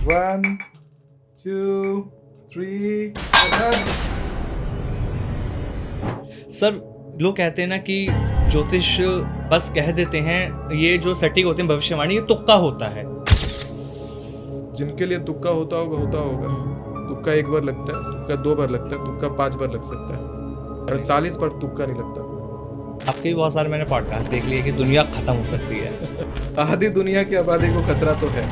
1 2 3 sir, लोग कहते हैं ना कि ज्योतिष बस कह देते हैं, ये जो सटीक होते हैं भविष्यवाणी, ये तुक्का होता है। जिनके लिए तुक्का होता होगा। तुक्का एक बार लगता है, तुक्का 2 बार लगता है, तुक्का 5 बार लग सकता है, 48 बार तुक्का नहीं लगता। आपके भी बहुत सारे मैंने पॉडकास्ट देख लिए कि दुनिया खत्म हो सकती है। आधी दुनिया की आबादी को खतरा तो है।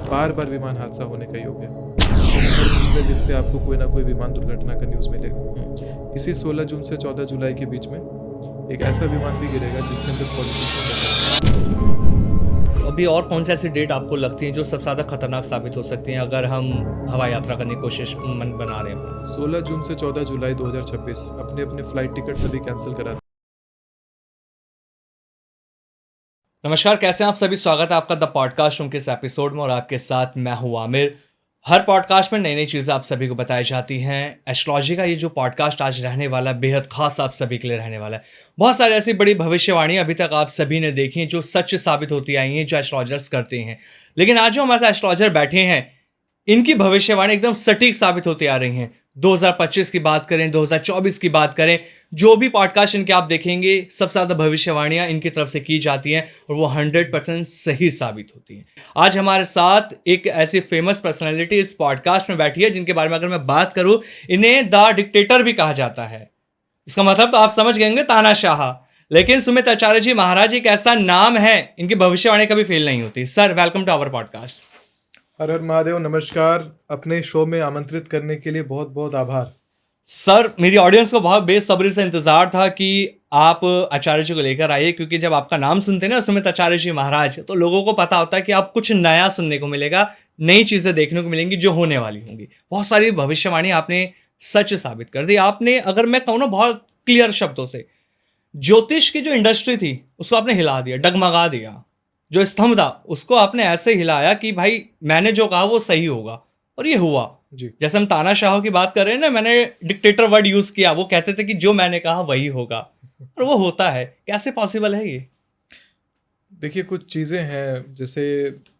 बार विमान हादसा होने का योग है। हर दूसरे दिन पे आपको कोई ना कोई विमान दुर्घटना का न्यूज़ मिलेगा। इसी 16 जून से 14 जुलाई के बीच में एक ऐसा विमान भी गिरेगा जिसके अंदर पॉजिटिव। अभी और कौन सी ऐसी डेट आपको लगती है जो सबसे ज़्यादा खतरनाक साबित हो सकती हैं अगर हम हवाई यात्रा करने की कोशिश मन बना रहे हैं? 16 जून से 14 जुलाई 2026 अपने अपने फ्लाइट टिकट सभी कैंसिल करा दें। नमस्कार, कैसे हैं आप सभी? स्वागत है आपका द पॉडकास्ट रूम के इस एपिसोड में और आपके साथ मैं हूं आमिर। हर पॉडकास्ट में नई नई चीज़ें आप सभी को बताई जाती हैं। एस्ट्रोलॉजी का ये जो पॉडकास्ट आज रहने वाला है, बेहद खास आप सभी के लिए रहने वाला है। बहुत सारी ऐसी बड़ी भविष्यवाणी अभी तक आप सभी ने देखी हैं जो सच साबित होती आई हैं, जो एस्ट्रोलॉजर्स करते हैं। लेकिन आज जो हमारे साथ एस्ट्रोलॉजर बैठे हैं, इनकी भविष्यवाणी एकदम सटीक साबित होती आ रही हैं। 2025 की बात करें, 2024 की बात करें, जो भी पॉडकास्ट इनके आप देखेंगे, सबसे ज़्यादा भविष्यवाणियां इनकी तरफ से की जाती हैं और वो 100% सही साबित होती हैं। आज हमारे साथ एक ऐसी फेमस पर्सनैलिटी इस पॉडकास्ट में बैठी है जिनके बारे में अगर मैं बात करूं, इन्हें द डिक्टेटर भी कहा जाता है। इसका मतलब तो आप समझ गए होंगे, तानाशाह। लेकिन सुमित आचार्य जी महाराज एक ऐसा नाम है, इनकी भविष्यवाणी कभी फेल नहीं होती। Sir, welcome to our podcast. हर हर महादेव, नमस्कार। अपने शो में आमंत्रित करने के लिए बहुत बहुत आभार। सर, मेरी ऑडियंस को बहुत बेसब्री से इंतजार था कि आप आचार्य जी को लेकर आइए, क्योंकि जब आपका नाम सुनते हैं ना, सुमित आचार्य जी महाराज, तो लोगों को पता होता है कि आप कुछ नया सुनने को मिलेगा, नई चीजें देखने को मिलेंगी जो होने वाली होंगी। बहुत सारी भविष्यवाणी आपने सच साबित कर दी। आपने, अगर मैं कहूँ ना बहुत क्लियर शब्दों से, ज्योतिष की जो इंडस्ट्री थी उसको आपने हिला दिया, डगमगा दिया। जो स्तंभ था उसको आपने ऐसे हिलाया कि भाई मैंने जो कहा वो सही होगा, और ये हुआ जी। जैसे हम तानाशाह की बात कर रहे हैं ना, मैंने डिक्टेटर वर्ड यूज किया। वो कहते थे कि जो मैंने कहा वही होगा, और वो होता है। कैसे पॉसिबल है ये? देखिए, कुछ चीज़ें हैं, जैसे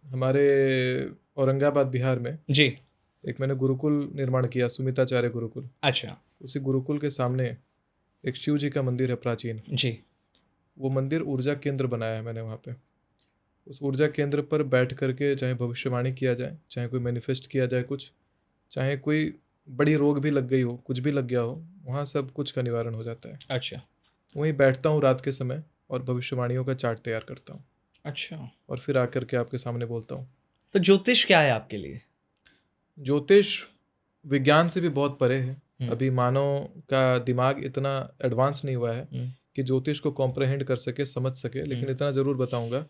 हमारे औरंगाबाद बिहार में जी। एक मैंने गुरुकुल निर्माण किया, सुमिताचार्य गुरुकुल। अच्छा। उसी गुरुकुल के सामने एक शिव जी का मंदिर है प्राचीन। जी। वो मंदिर ऊर्जा केंद्र बनाया है मैंने वहाँ पे। उस ऊर्जा केंद्र पर बैठ करके चाहे भविष्यवाणी किया जाए, चाहे कोई मैनिफेस्ट किया जाए, कुछ चाहे कोई बड़ी रोग भी लग गई हो, कुछ भी लग गया हो, वहाँ सब कुछ का निवारण हो जाता है। अच्छा। वहीं बैठता हूँ रात के समय और भविष्यवाणियों का चार्ट तैयार करता हूँ अच्छा, और फिर आकर के आपके सामने बोलता हूँ। तो ज्योतिष क्या है आपके लिए? ज्योतिष विज्ञान से भी बहुत परे है। अभी मानव का दिमाग इतना एडवांस नहीं हुआ है कि ज्योतिष को कॉम्प्रहेंड कर सके, समझ सके। लेकिन इतना ज़रूर बताऊंगा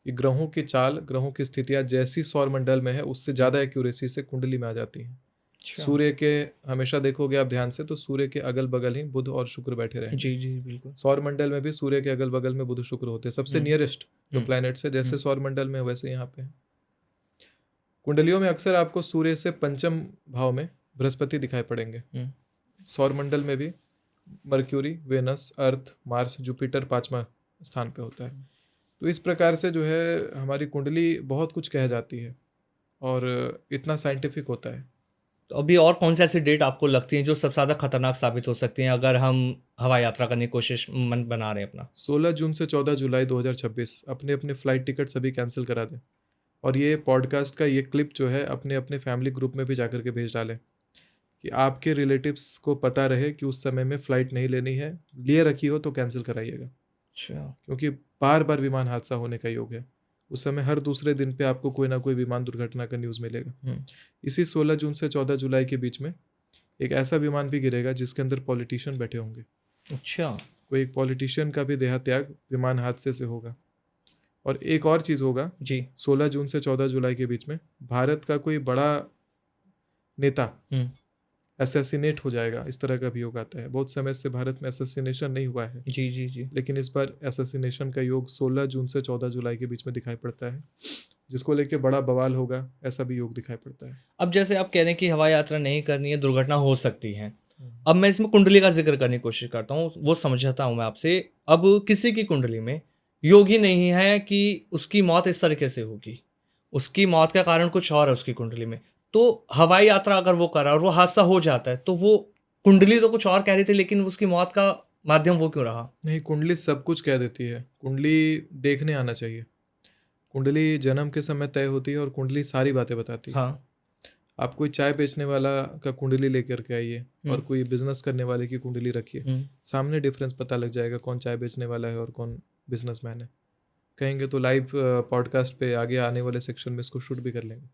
कि ग्रहों की चाल, ग्रहों की स्थितियाँ जैसी सौर मंडल में है, उससे ज़्यादा एक्यूरेसी से कुंडली में आ जाती हैं। सूर्य के, हमेशा देखोगे आप ध्यान से, तो सूर्य के अगल बगल ही बुध और शुक्र बैठे रहेंगे। जी जी बिल्कुल। सौर मंडल में भी सूर्य के अगल बगल में बुध शुक्र होते हैं, सबसे नियरेस्ट जो प्लैनेट्स है। जैसे सौर मंडल में वैसे यहाँ पे है। कुंडलियों में अक्सर आपको सूर्य से पंचम भाव में बृहस्पति दिखाई पड़ेंगे। सौर मंडल में भी मर्क्यूरी, वेनस, अर्थ, मार्स, जुपिटर 5वां स्थान पे होता है। तो इस प्रकार से जो है हमारी कुंडली बहुत कुछ कह जाती है और इतना साइंटिफिक होता है। तो अभी और कौन सी ऐसी डेट आपको लगती है जो सबसे ज़्यादा खतरनाक साबित हो सकती हैं अगर हम हवाई यात्रा करने की कोशिश मन बना रहे हैं अपना? 16 जून से 14 जुलाई 2026 अपने अपने फ्लाइट टिकट सभी कैंसिल करा दें और ये पॉडकास्ट का ये क्लिप जो है अपने अपने फैमिली ग्रुप में भी जाकर के भेज डालें कि आपके रिलेटिव्स को पता रहे कि उस समय में फ़्लाइट नहीं लेनी है। लिए रखी हो तो कैंसिल कराइएगा। अच्छा। क्योंकि बार विमान हादसा होने का योग है। उस समय हर दूसरे दिन पे आपको कोई ना कोई विमान दुर्घटना का न्यूज़ मिलेगा। इसी 16 जून से 14 जुलाई के बीच में एक ऐसा विमान भी गिरेगा जिसके अंदर पॉलिटिशियन बैठे होंगे। अच्छा। कोई एक पॉलिटिशियन का भी देहात्याग विमान हादसे से होगा। और एक और चीज़ होगा जी। 16 जून से 14 जुलाई के बीच में भारत का कोई बड़ा नेता असैसिनेट हो जाएगा। इस तरह का भी योग आता है। बहुत समय से भारत में असैसिनेशन नहीं हुआ है, जी जी जी। लेकिन इस बार असैसिनेशन का योग 16 जून से 14 जुलाई के बीच में दिखाई पड़ता है, जिसको लेके बड़ा बवाल होगा, ऐसा भी योग दिखाई पड़ता है। अब जैसे आप कह रहे हैं कि हवाई यात्रा नहीं करनी है, दुर्घटना हो सकती है। अब मैं इसमें कुंडली का जिक्र करने की कोशिश करता हूँ, वो समझाता हूँ मैं आपसे। अब किसी की कुंडली में योग ही नहीं है कि उसकी मौत इस तरीके से होगी, उसकी मौत का कारण कुछ और है उसकी कुंडली में। तो हवाई यात्रा अगर वो करा और वो हादसा हो जाता है, तो वो कुंडली तो कुछ और कह रही थी, लेकिन उसकी मौत का माध्यम वो क्यों रहा? नहीं, कुंडली सब कुछ कह देती है। कुंडली देखने आना चाहिए। कुंडली जन्म के समय तय होती है और कुंडली सारी बातें बताती है। हाँ। आप कोई चाय बेचने वाला का कुंडली लेकर के आइए और कोई बिजनेस करने वाले की कुंडली रखिए, सामने डिफरेंस पता लग जाएगा कौन चाय बेचने वाला है और कौन बिजनेसमैन है। कहेंगे तो लाइव पॉडकास्ट पे आगे आने वाले सेक्शन में इसको शूट भी कर लेंगे।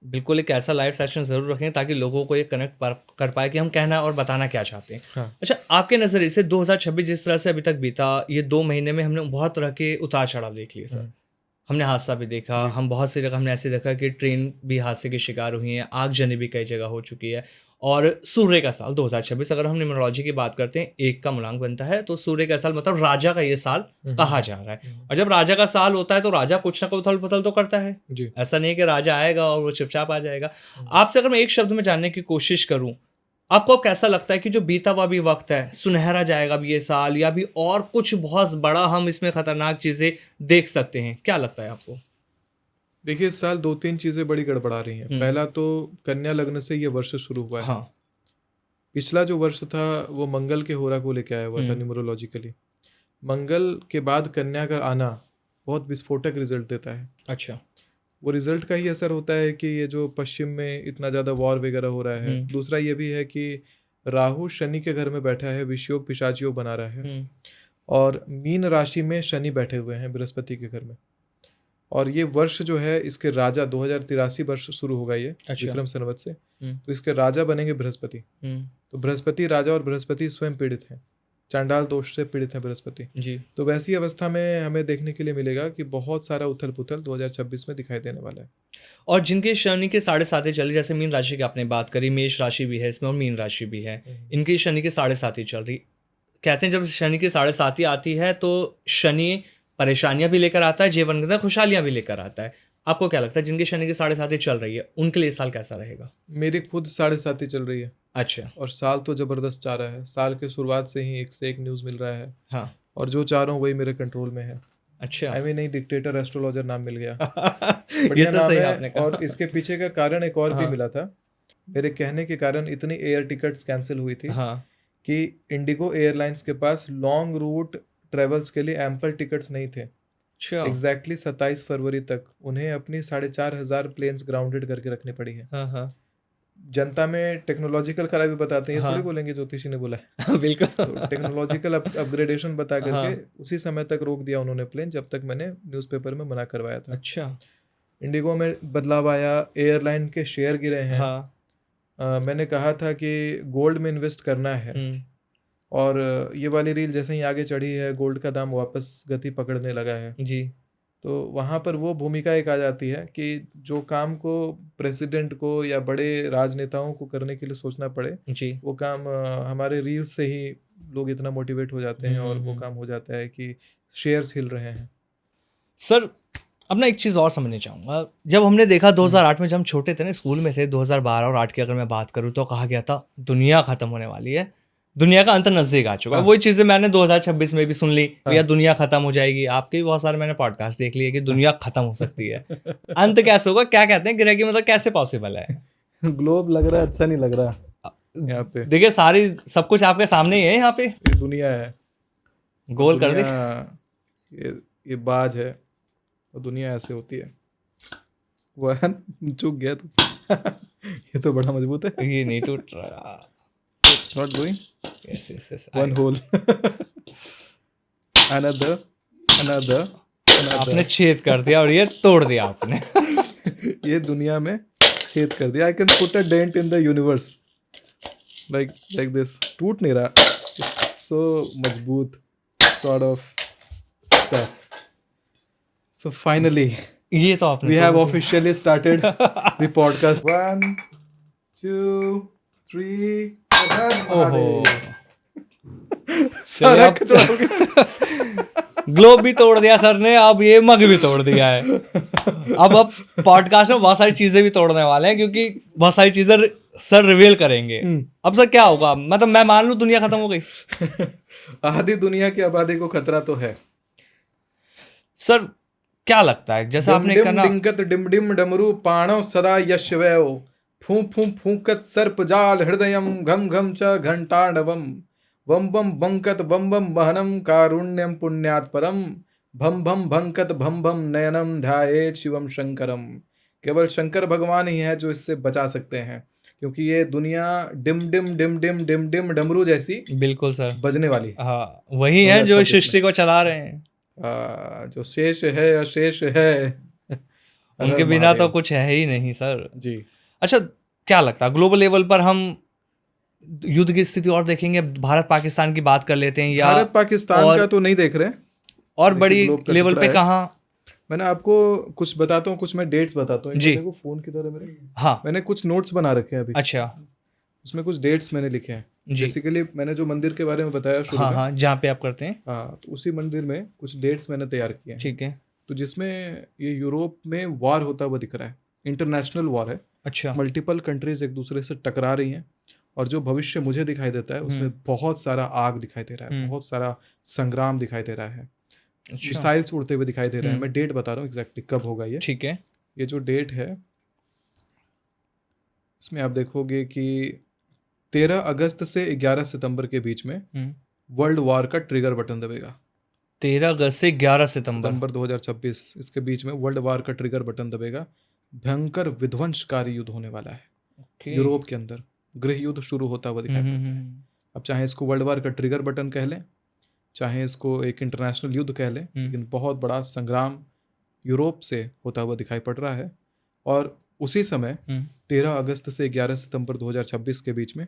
बिल्कुल एक ऐसा लाइव सेशन ज़रूर रखें ताकि लोगों को ये कनेक्ट कर पाए कि हम कहना और बताना क्या चाहते हैं। हाँ। अच्छा, आपके नज़रिए से 2026 जिस तरह से अभी तक बीता, ये 2 महीने में हमने बहुत तरह के उतार-चढ़ाव देख लिए सर। हमने हादसा भी देखा, हम बहुत सी जगह हमने ऐसे देखा कि ट्रेन भी हादसे की शिकार हुई है, आगजनी भी कई जगह हो चुकी है। और सूर्य का साल 2026, अगर हम न्यूमरोलॉजी की बात करते हैं, 1 का मूलांक बनता है, तो सूर्य का साल मतलब राजा का ये साल कहा जा रहा है। और जब राजा का साल होता है तो राजा कुछ ना कुछ उथल-पुथल तो करता है। जी। ऐसा नहीं है कि राजा आएगा और वो चुपचाप आ जाएगा। आपसे अगर मैं एक शब्द में जानने की कोशिश करूँ, आपको अब कैसा लगता है कि जो बीता हुआ भी वक़्त है, सुनहरा जाएगा भी ये साल, या भी और कुछ बहुत बड़ा हम इसमें खतरनाक चीज़ें देख सकते हैं? क्या लगता है आपको? देखिए, इस साल 2-3 चीज़ें बड़ी गड़बड़ा रही हैं। पहला तो कन्या लग्न से ये वर्ष शुरू हुआ है। हाँ। पिछला जो वर्ष था वो मंगल के होरा को लेके आया हुआ था न्यूमरोलॉजिकली। मंगल के बाद कन्या का आना बहुत विस्फोटक रिजल्ट देता है। अच्छा। वो रिजल्ट का ही असर होता है कि ये जो पश्चिम में इतना ज़्यादा वॉर वगैरह हो रहा है। दूसरा ये भी है कि राहु शनि के घर में बैठा है, विषयोग पिशाचियोग बना रहा है। और मीन राशि में शनि बैठे हुए हैं बृहस्पति के घर में। और ये वर्ष जो है इसके राजा 2083 वर्ष शुरू होगा ये। अच्छा। विक्रम संवत से। तो इसके राजा बनेंगे बृहस्पति। तो बृहस्पति राजा और बृहस्पति स्वयं पीड़ित हैं, चांडाल दोष से पीड़ित हैं बृहस्पति जी। तो वैसी अवस्था में हमें देखने के लिए मिलेगा कि बहुत सारा उथल पुथल 2026 में दिखाई देने वाला है। और जिनके शनि के 7.5 चल रही, जैसे मीन राशि की आपने बात करी, मेष राशि भी है इसमें और मीन राशि भी है, इनकी शनि के 7.5 चल रही। कहते हैं जब शनि की 7.5 आती है तो शनि परेशानियां भी लेकर आता है, जीवन के अंदर खुशहालियां भी लेकर आता है। आपको क्या लगता है जिनकी शनि की 7.5 चल रही है उनके लिए साल कैसा रहेगा? मेरी खुद 7.5 चल रही है। अच्छा। और साल तो जबरदस्त जा रहा है। साल के शुरुआत से ही एक से एक न्यूज़ मिल रहा है। हाँ। और जो चाह रहा हूँ वही मेरे कंट्रोल में है। अच्छा। आई मीन नहीं, डिक्टेटर एस्ट्रोलॉजर नाम मिल गया। ये बढ़िया तो नाम सही है। आपने कहा। और इसके पीछे का कारण एक और भी हाँ। मिला था। मेरे कहने के कारण इतनी एयर टिकट्स कैंसिल हुई थी हाँ। कि इंडिगो एयरलाइंस के पास लॉन्ग रूट ट्रेवल्स के लिए एम्पल टिकट्स नहीं थे। अच्छा। एग्जैक्टली 27 फरवरी तक उन्हें अपनी 4,500 प्लेन्स ग्राउंडेड करके रखनी पड़ी है। हाँ हाँ। जनता में टेक्नोलॉजिकल खराबी बताते हैं, ये हाँ। थोड़ी बोलेंगे ज्योतिषी ने बोला है। बिल्कुल। तो टेक्नोलॉजिकल अपग्रेडेशन बता करके हाँ। उसी समय तक रोक दिया उन्होंने प्लेन, जब तक मैंने न्यूज़पेपर में मना करवाया था। अच्छा। इंडिगो में बदलाव आया, एयरलाइन के शेयर गिरे हैं। हाँ। मैंने कहा था कि गोल्ड में इन्वेस्ट करना है, और ये वाली रील जैसे ही आगे चढ़ी है गोल्ड का दाम वापस गति पकड़ने लगा है। जी। तो वहाँ पर वो भूमिका एक आ जाती है कि जो काम को प्रेसिडेंट को या बड़े राजनेताओं को करने के लिए सोचना पड़े, जी। वो काम हमारे रील्स से ही लोग इतना मोटिवेट हो जाते हैं और वो काम हो जाता है कि शेयर्स हिल रहे हैं। सर अब ना एक चीज़ और समझना चाहूँगा, जब हमने देखा 2008 में, जब हम छोटे थे ना, स्कूल में थे, 2012 और 8 की अगर मैं बात करूँ तो कहा गया था दुनिया खत्म होने वाली है, दुनिया का अंत नजदीक आ चुका है। वही चीज़ें मैंने 2026 में भी सुन ली, या दुनिया खत्म हो जाएगी। आपके भी बहुत सारे मैंने पॉडकास्ट देख लिए कि दुनिया खत्म हो सकती है। अंत कैसे होगा, क्या कहते हैं ग्रह की, मतलब कैसे पॉसिबल है? ग्लोब लग रहा है, अच्छा नहीं लग रहा यहाँ पे। देखिए सारी सब कुछ आपके सामने ही है, यहाँ पे ये दुनिया है, गोल कर दे। ये बाज है और दुनिया ऐसे होती है। वह चूक गया तो ये तो बड़ा मजबूत है, ये नहीं टूट रहा। It's not going. Yes, yes, yes. One hole. Another. आपने छेद कर दिया और ये तोड़ दिया आपने। ये दुनिया में छेद कर दिया। I can put a dent in the universe. Like this. टूट नहीं रहा। It's so मजबूत sort of stuff. So finally, ये तो आपने we have officially started the podcast. 1, 2, 3. ओहो, सारा कचरा हो गया। ग्लोब भी तोड़ दिया सर ने, अब ये मग भी तोड़ दिया है। अब पॉडकास्ट में बहुत सारी चीजें भी तोड़ने वाले हैं, क्योंकि बहुत सारी चीजें सर रिवील करेंगे। अब सर क्या होगा, मतलब मैं मान लूं दुनिया खत्म हो गई। आधी दुनिया की आबादी को खतरा तो है। सर क्या लगता है जैसा डिम आपने डिम करना डिंकत डिम डिम डमरू पाणौ सदा यश वैव फू फू फूकत सर्प जाल हृदयम घम घम च घंटाडवम वम बम बंकत बम बम बहनम कारुण्यम पुण्यात् परम भम भम भंकत भम भम नयनम ध्यायेत शिवम शंकरम। केवल शंकर भगवान ही है जो इससे बचा सकते हैं, क्योंकि ये दुनिया dim dim dim dim dim dim डमरू जैसी बिल्कुल सर, बजने वाली है हाँ वही है जो 2026 में। सृष्टि को चला रहे हैं, जो शेष है अशेष है। हर उनके हर बिना तो महादेव कुछ है ही नहीं सर। जी। अच्छा क्या लगता है ग्लोबल लेवल पर हम युद्ध की स्थिति और देखेंगे, भारत पाकिस्तान की बात कर लेते हैं, या भारत पाकिस्तान और का तो नहीं देख रहे, और देखिए बड़ी ग्लोब का लेवल टुकड़ा पे है। कहाँ? मैंने आपको कुछ बताता हूँ, कुछ मैं डेट्स बताता हूँ। एक जी। बार देखो फोन की तरह मेरे, हाँ मैंने कुछ नोट्स बना रखे हैं अभी, अच्छा उसमें कुछ डेट्स मैंने लिखे हैं। जी, बेसिकली मैंने जो मंदिर के बारे में बताया शुरू हाँ में, हाँ जहाँ पे आप करते हैं, हाँ, तो उसी मंदिर में कुछ डेट्स मैंने तैयार किए हैं। ठीक है। तो जिसमें ये यूरोप में वॉर होता हुआ दिख रहा है, इंटरनेशनल वॉर है, अच्छा मल्टीपल कंट्रीज एक दूसरे से टकरा रही हैं। और जो भविष्य मुझे दिखाई देता है उसमें बहुत सारा आग दिखाई दे रहा है, बहुत सारा संग्राम दिखाई दे रहा है, अच्छा मिसाइल्स उड़ते हुए दिखाई दे रहे हैं। मैं डेट बता रहा हूँ एग्जैक्टली कब होगा ये। ठीक है। ये जो डेट है इसमें आप देखोगे कि 13 अगस्त से 11 सितंबर के बीच में वर्ल्ड वॉर का ट्रिगर बटन दबेगा। 13 अगस्त से 11 सितंबर 2026 इसके बीच में वर्ल्ड वॉर का ट्रिगर बटन दबेगा। भयंकर विध्वंसकारी युद्ध होने वाला है ओके। यूरोप के अंदर, गृह युद्ध शुरू होता हुआ दिखाई पड़ता है। अब चाहे इसको वर्ल्ड वॉर का ट्रिगर बटन कह लें, चाहे इसको एक इंटरनेशनल युद्ध कह लें, लेकिन बहुत बड़ा संग्राम यूरोप से होता हुआ दिखाई पड़ रहा है। और उसी समय 13 अगस्त से 11 सितंबर 2026 के बीच में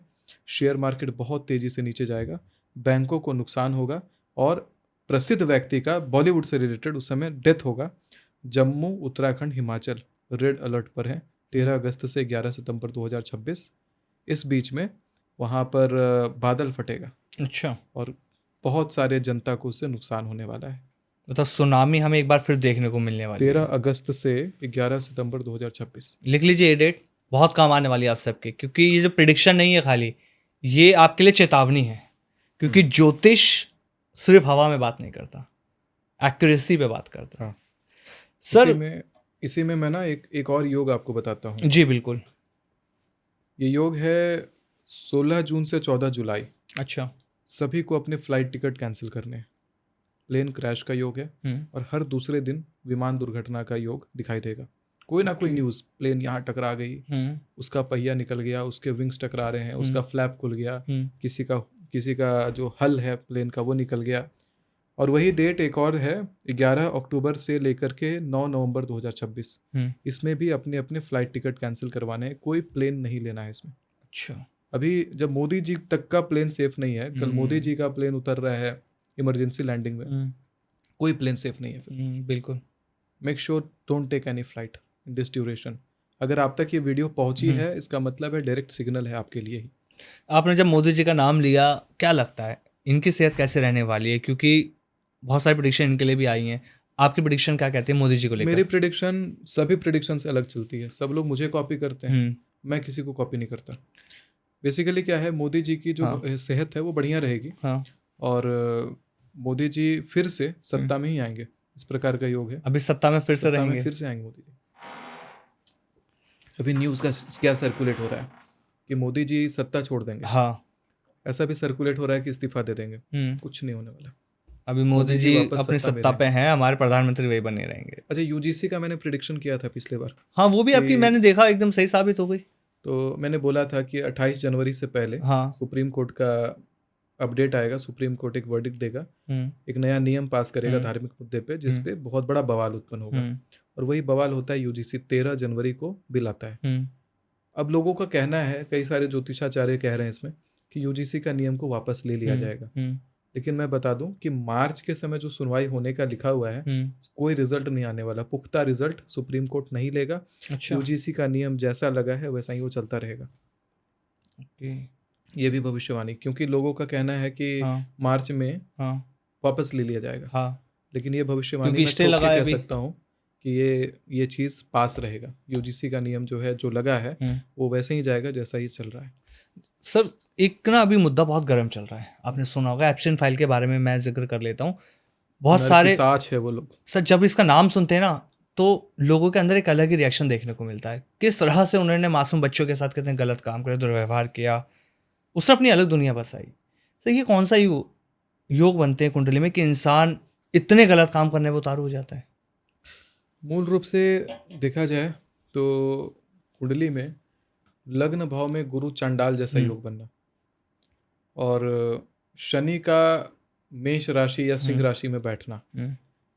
शेयर मार्केट बहुत तेजी से नीचे जाएगा, बैंकों को नुकसान होगा और प्रसिद्ध व्यक्ति का बॉलीवुड से रिलेटेड उस समय डेथ होगा। जम्मू, उत्तराखंड, हिमाचल रेड अलर्ट पर है 13 अगस्त से 11 सितंबर 2026। इस बीच में वहाँ पर बादल फटेगा, अच्छा, और बहुत सारे जनता को उससे नुकसान होने वाला है। मतलब सुनामी हमें एक बार फिर देखने को मिलने वाली 13 है। अगस्त से 11 सितंबर 2026। लिख लीजिए ये डेट, बहुत काम आने वाली है आप सबके, क्योंकि ये जो प्रिडिक्शन नहीं है खाली, ये आपके लिए चेतावनी है, क्योंकि ज्योतिष सिर्फ हवा में बात नहीं करता, एक्यूरेसी पे बात करता। हाँ। सर इसी में मैं ना एक और योग आपको बताता हूँ। जी बिल्कुल। ये योग है 16 जून से 14 जुलाई। अच्छा। सभी को अपने फ्लाइट टिकट कैंसिल करने हैं। प्लेन क्रैश का योग है, और हर दूसरे दिन विमान दुर्घटना का योग दिखाई देगा। कोई ना कोई न्यूज़, प्लेन यहाँ टकरा गई, उसका पहिया निकल गया, उसके विंग्स टकरा रहे हैं, उसका फ्लैप खुल गया, किसी का जो हल है प्लेन का वो निकल गया। और वही डेट एक और है 11 अक्टूबर से लेकर के 9 नवंबर 2026। इसमें भी अपने अपने फ्लाइट टिकट कैंसिल करवाने हैं, कोई प्लेन नहीं लेना है इसमें। अच्छा। अभी जब मोदी जी तक का प्लेन सेफ नहीं है, कल मोदी जी का प्लेन उतर रहा है इमरजेंसी लैंडिंग में, कोई प्लेन सेफ नहीं है फिर। बिल्कुल। Make sure don't take any flight in this duration. अगर आप तक ये वीडियो पहुंची है, इसका मतलब है डायरेक्ट सिग्नल है आपके लिए ही। आपने जब मोदी जी का नाम लिया, क्या लगता है इनकी सेहत कैसे रहने वाली है? क्योंकि बहुत सारी प्रेडिक्शन इनके लिए भी आई हैं। आपकी प्रेडिक्शन क्या कहते हैं मोदी जी को लेकर? मेरी प्रेडिक्शन सभी प्रेडिक्शन से अलग चलती है। सब लोग मुझे कॉपी करते हैं, मैं किसी को कॉपी नहीं करता। बेसिकली क्या है, मोदी जी की जो सेहत है वो बढ़िया रहेगी, और मोदी जी फिर से सत्ता में ही आएंगे, इस प्रकार का योग है। अभी सत्ता में फिर से रहेंगे? फिर से आएंगे मोदी जी। अभी न्यूज़ का क्या सर्कुलेट हो रहा है कि मोदी जी सत्ता छोड़ देंगे। हाँ। ऐसा भी सर्कुलेट हो रहा है कि इस्तीफा दे देंगे। कुछ नहीं होने वाला। अभी मोदी जी अपनी सत्ता पे हैं, हमारे प्रधानमंत्री वही बने रहेंगे। अच्छा, यूजीसी का मैंने प्रेडिक्शन किया था पिछले बार। हाँ, वो भी आपकी मैंने देखा एकदम सही साबित हो गई। तो मैंने बोला था कि 28 जनवरी से पहले सुप्रीम कोर्ट का अपडेट आएगा, सुप्रीम कोर्ट एक वर्डिक्ट देगा, एक नया नियम पास करेगा धार्मिक मुद्दे पे, जिसपे बहुत बड़ा बवाल उत्पन्न होगा। और वही बवाल होता है यूजीसी 13 जनवरी को बिल आता है। अब लोगों का कहना है, कई सारे ज्योतिषाचार्य कह रहे हैं इसमें कि यूजीसी का नियम को वापस ले लिया जाएगा। लेकिन मैं बता दूं कि मार्च के समय जो सुनवाई होने का लिखा हुआ है, कोई रिजल्ट नहीं आने वाला। पुख्ता रिजल्ट सुप्रीम कोर्ट नहीं लेगा। अच्छा। यूजीसी का नियम जैसा लगा है वैसा ही वो चलता रहेगा। ये भी भविष्यवाणी, क्योंकि लोगों का कहना है कि मार्च में वापस ले लिया जाएगा। लेकिन ये भविष्यवाणी मैं कह सकता हूँ कि ये चीज़ पास रहेगा। यूजीसी का नियम जो है, जो लगा है, वो वैसे ही जाएगा जैसा ही चल रहा है। सर एक ना अभी मुद्दा बहुत गर्म चल रहा है, आपने सुना होगा, एप्स्टाइन फाइल के बारे में मैं जिक्र कर लेता हूँ। बहुत सारे नरपिशाच है वो लोग। सर जब इसका नाम सुनते हैं ना तो लोगों के अंदर एक अलग ही रिएक्शन देखने को मिलता है, किस तरह से उन्होंने मासूम बच्चों के साथ कितने गलत काम करे, दुर्व्यवहार किया, उसने अपनी अलग दुनिया बसाई। तो ये कौन सा योग बनते हैं कुंडली में कि इंसान इतने गलत काम करने में उतारू हो जाता है? मूल रूप से देखा जाए तो कुंडली में लग्न भाव में गुरु चांडाल जैसा योग बनना और शनि का मेष राशि या सिंह राशि में बैठना,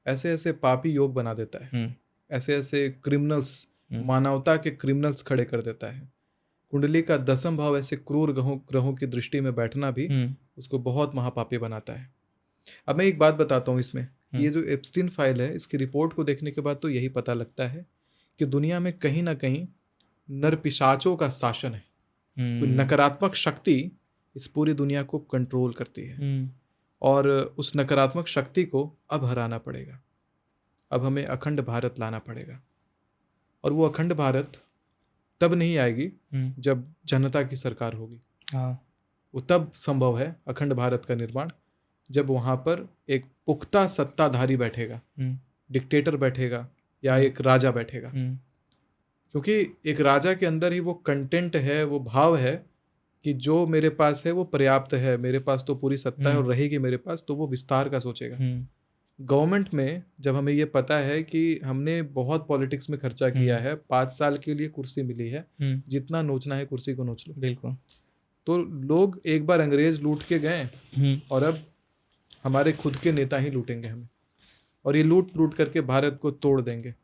ऐसे ऐसे पापी योग बना देता है, ऐसे ऐसे क्रिमिनल्स, मानवता के क्रिमिनल्स खड़े कर देता है। कुंडली का 10th भाव ऐसे क्रूर ग्रहों की दृष्टि में बैठना भी उसको बहुत महापापी बनाता है। अब मैं एक बात बताता हूँ इसमें, ये जो एप्स्टीन फाइल है, इसकी रिपोर्ट को देखने के बाद तो यही पता लगता है कि दुनिया में कहीं ना कहीं नरपिशाचों का शासन है। कोई नकारात्मक शक्ति इस पूरी दुनिया को कंट्रोल करती है और उस नकारात्मक शक्ति को अब हराना पड़ेगा। अब हमें अखंड भारत लाना पड़ेगा और वो अखंड भारत तब नहीं आएगी जब जनता की सरकार होगी। वो तब संभव है अखंड भारत का निर्माण जब वहाँ पर एक पुख्ता सत्ताधारी बैठेगा, डिक्टेटर बैठेगा या एक राजा बैठेगा। क्योंकि एक राजा के अंदर ही वो कंटेंट है, वो भाव है कि जो मेरे पास है वो पर्याप्त है, मेरे पास तो पूरी सत्ता है और रहेगी मेरे पास, तो वो विस्तार का सोचेगा। गवर्नमेंट में जब हमें ये पता है कि हमने बहुत पॉलिटिक्स में खर्चा किया है, 5 साल के लिए कुर्सी मिली है, जितना नोचना है कुर्सी को नोच लो। बिल्कुल। तो लोग एक बार अंग्रेज लूट के गए और अब हमारे खुद के नेता ही लूटेंगे हमें, और ये लूट करके भारत को तोड़ देंगे।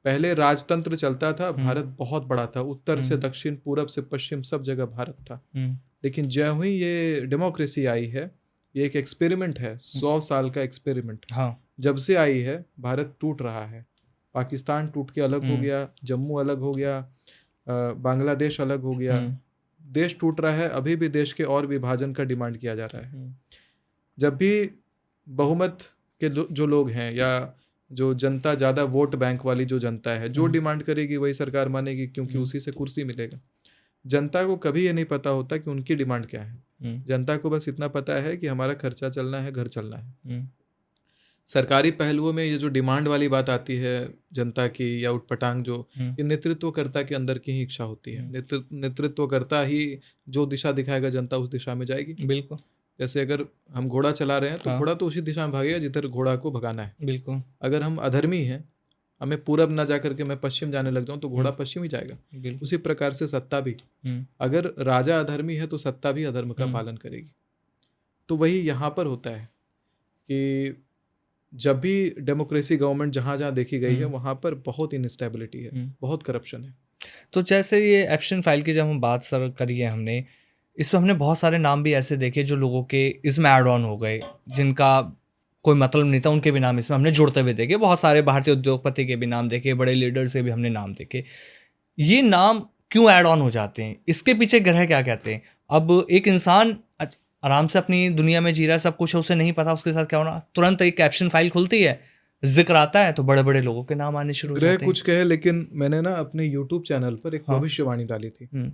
पहले राजतंत्र चलता था, भारत बहुत बड़ा था, उत्तर से दक्षिण, पूरब से पश्चिम, सब जगह भारत था। लेकिन जब ही ये डेमोक्रेसी आई है, ये एक एक्सपेरिमेंट है, 100 साल का एक्सपेरिमेंट। जब से आई है भारत टूट रहा है। पाकिस्तान टूट के अलग हो गया, जम्मू अलग हो गया, बांग्लादेश अलग हो गया, देश टूट रहा है। अभी भी देश के और विभाजन का डिमांड किया जा रहा है। जब भी बहुमत के जो लोग हैं या जो जनता, ज़्यादा वोट बैंक वाली जो जनता है, जो डिमांड करेगी वही सरकार मानेगी, क्योंकि उसी से कुर्सी मिलेगा। जनता को कभी ये नहीं पता होता कि उनकी डिमांड क्या है। जनता को बस इतना पता है कि हमारा खर्चा चलना है, घर चलना है। सरकारी पहलुओं में ये जो डिमांड वाली बात आती है जनता की या उटपटांग, जो ये नेतृत्वकर्ता के अंदर की ही इच्छा होती है। नेतृत्वकर्ता ही जो दिशा दिखाएगा, जनता उस दिशा में जाएगी। बिल्कुल। जैसे अगर हम घोड़ा चला रहे हैं तो घोड़ा तो उसी दिशा में भागेगा जिधर घोड़ा को भगाना है। बिल्कुल। अगर हम अधर्मी हैं, हमें पूरब ना जा करके मैं पश्चिम जाने लग जाऊं, तो घोड़ा पश्चिम ही जाएगा। उसी प्रकार से सत्ता भी, अगर राजा अधर्मी है तो सत्ता भी अधर्म का पालन करेगी। तो वही यहाँ पर होता है कि जब भी डेमोक्रेसी गवर्नमेंट जहाँ जहाँ देखी गई है, वहाँ पर बहुत इनस्टेबिलिटी है, बहुत करप्शन है। तो जैसे ये एप्स्टीन फाइल की जब हम बात सर करी है हमने, इसमें हमने बहुत सारे नाम भी ऐसे देखे जो लोगों के इसमें ऐड ऑन हो गए, जिनका कोई मतलब नहीं था, उनके भी नाम इसमें हमने जुड़ते हुए देखे। बहुत सारे भारतीय उद्योगपति के भी नाम देखे, बड़े लीडर्स के भी हमने नाम देखे। ये नाम क्यों ऐड ऑन हो जाते हैं? इसके पीछे ग्रह क्या कहते हैं? अब एक इंसान आराम से अपनी दुनिया में जी रहा है, सब कुछ है, उसे नहीं पता उसके साथ क्या होना, तुरंत एक एप्स्टीन फाइल खुलती है, जिक्र आता है, तो बड़े बड़े लोगों के नाम आने शुरू हो जाते हैं। ग्रह कुछ कहे, लेकिन मैंने ना अपने यूट्यूब चैनल पर एक भविष्यवाणी डाली थी।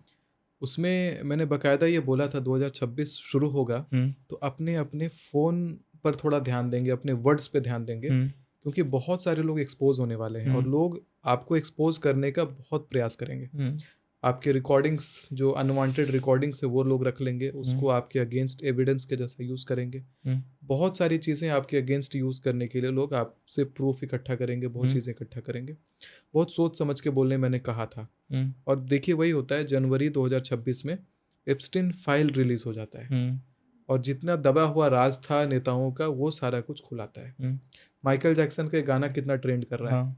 उसमें मैंने बकायदा ये बोला था 2026 शुरू होगा तो अपने अपने फ़ोन पर थोड़ा ध्यान देंगे, अपने वर्ड्स पे ध्यान देंगे, क्योंकि बहुत सारे लोग एक्सपोज होने वाले हैं और लोग आपको एक्सपोज करने का बहुत प्रयास करेंगे। आपके रिकॉर्डिंग्स, जो अनवांटेड रिकॉर्डिंग्स है, वो लोग रख लेंगे, उसको आपके अगेंस्ट एविडेंस के जैसा यूज़ करेंगे। बहुत सारी चीज़ें आपके अगेंस्ट यूज़ करने के लिए लोग आपसे प्रूफ इकट्ठा करेंगे, बहुत चीज़ें इकट्ठा करेंगे। बहुत सोच समझ के बोलने मैंने कहा था। और देखिए वही होता है, जनवरी 2026 में एप्स्टीन फाइल रिलीज हो जाता है और जितना दबा हुआ राज था नेताओं का, वो सारा कुछ खुलाता है। माइकल जैक्सन का गाना कितना ट्रेंड कर रहा है,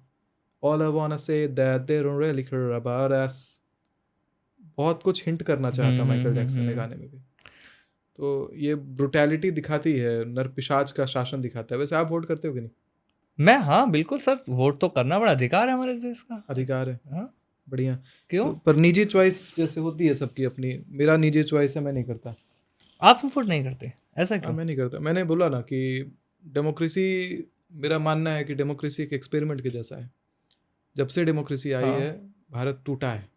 All I wanna say that they don't really care about us। बहुत कुछ हिंट करना चाहता माइकल जैक्सन ने गाने में भी। तो ये ब्रुटैलिटी दिखाती है, नरपिशाच का शासन दिखाता है। वैसे आप वोट करते हो कि नहीं? मैं, हाँ बिल्कुल सर, वोट तो करना बड़ा अधिकार है हमारे देश का। अधिकार है, हाँ बढ़िया। क्यों? तो पर निजी चॉइस जैसे होती है सबकी अपनी, मेरा निजी चॉइस है, मैं नहीं करता। आप वोट नहीं करते, ऐसा क्यों? मैं नहीं करता। मैंने बोला ना कि डेमोक्रेसी, मेरा मानना है कि डेमोक्रेसी एक एक्सपेरिमेंट के जैसा है। जब से डेमोक्रेसी आई है, भारत टूटा है।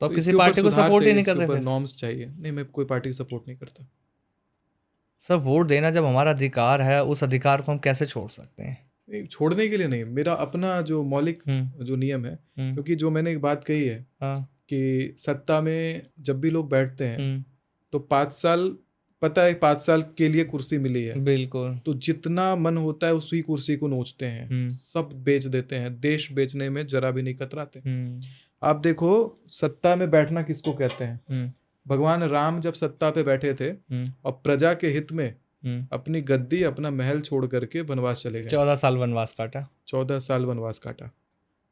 तो किसी पार्टी को सपोर्ट ही नहीं कर रहे? फिर नॉर्म्स चाहिए। नहीं, मैं कोई पार्टी सपोर्ट नहीं करता। सर वोट देना जब हमारा अधिकार है, उस अधिकार को हम कैसे छोड़ सकते हैं? नहीं, छोड़ने के लिए नहीं, मेरा अपना जो मौलिक जो नियम है, क्योंकि जो मैंने एक बात कही है हाँ। कि सत्ता में जब भी लोग बैठते हैं हम्म, तो 5 साल, पता है 5 साल के लिए कुर्सी मिली है, बिल्कुल। तो जितना मन होता है उसी कुर्सी को नोचते हैं, सब बेच देते हैं, देश बेचने में जरा भी नहीं कतराते। आप देखो सत्ता में बैठना किसको कहते हैं। भगवान राम जब सत्ता पे बैठे थे और प्रजा के हित में अपनी गद्दी, अपना महल छोड़ करके वनवास चले गए। 14 साल वनवास काटा। 14 साल वनवास काटा।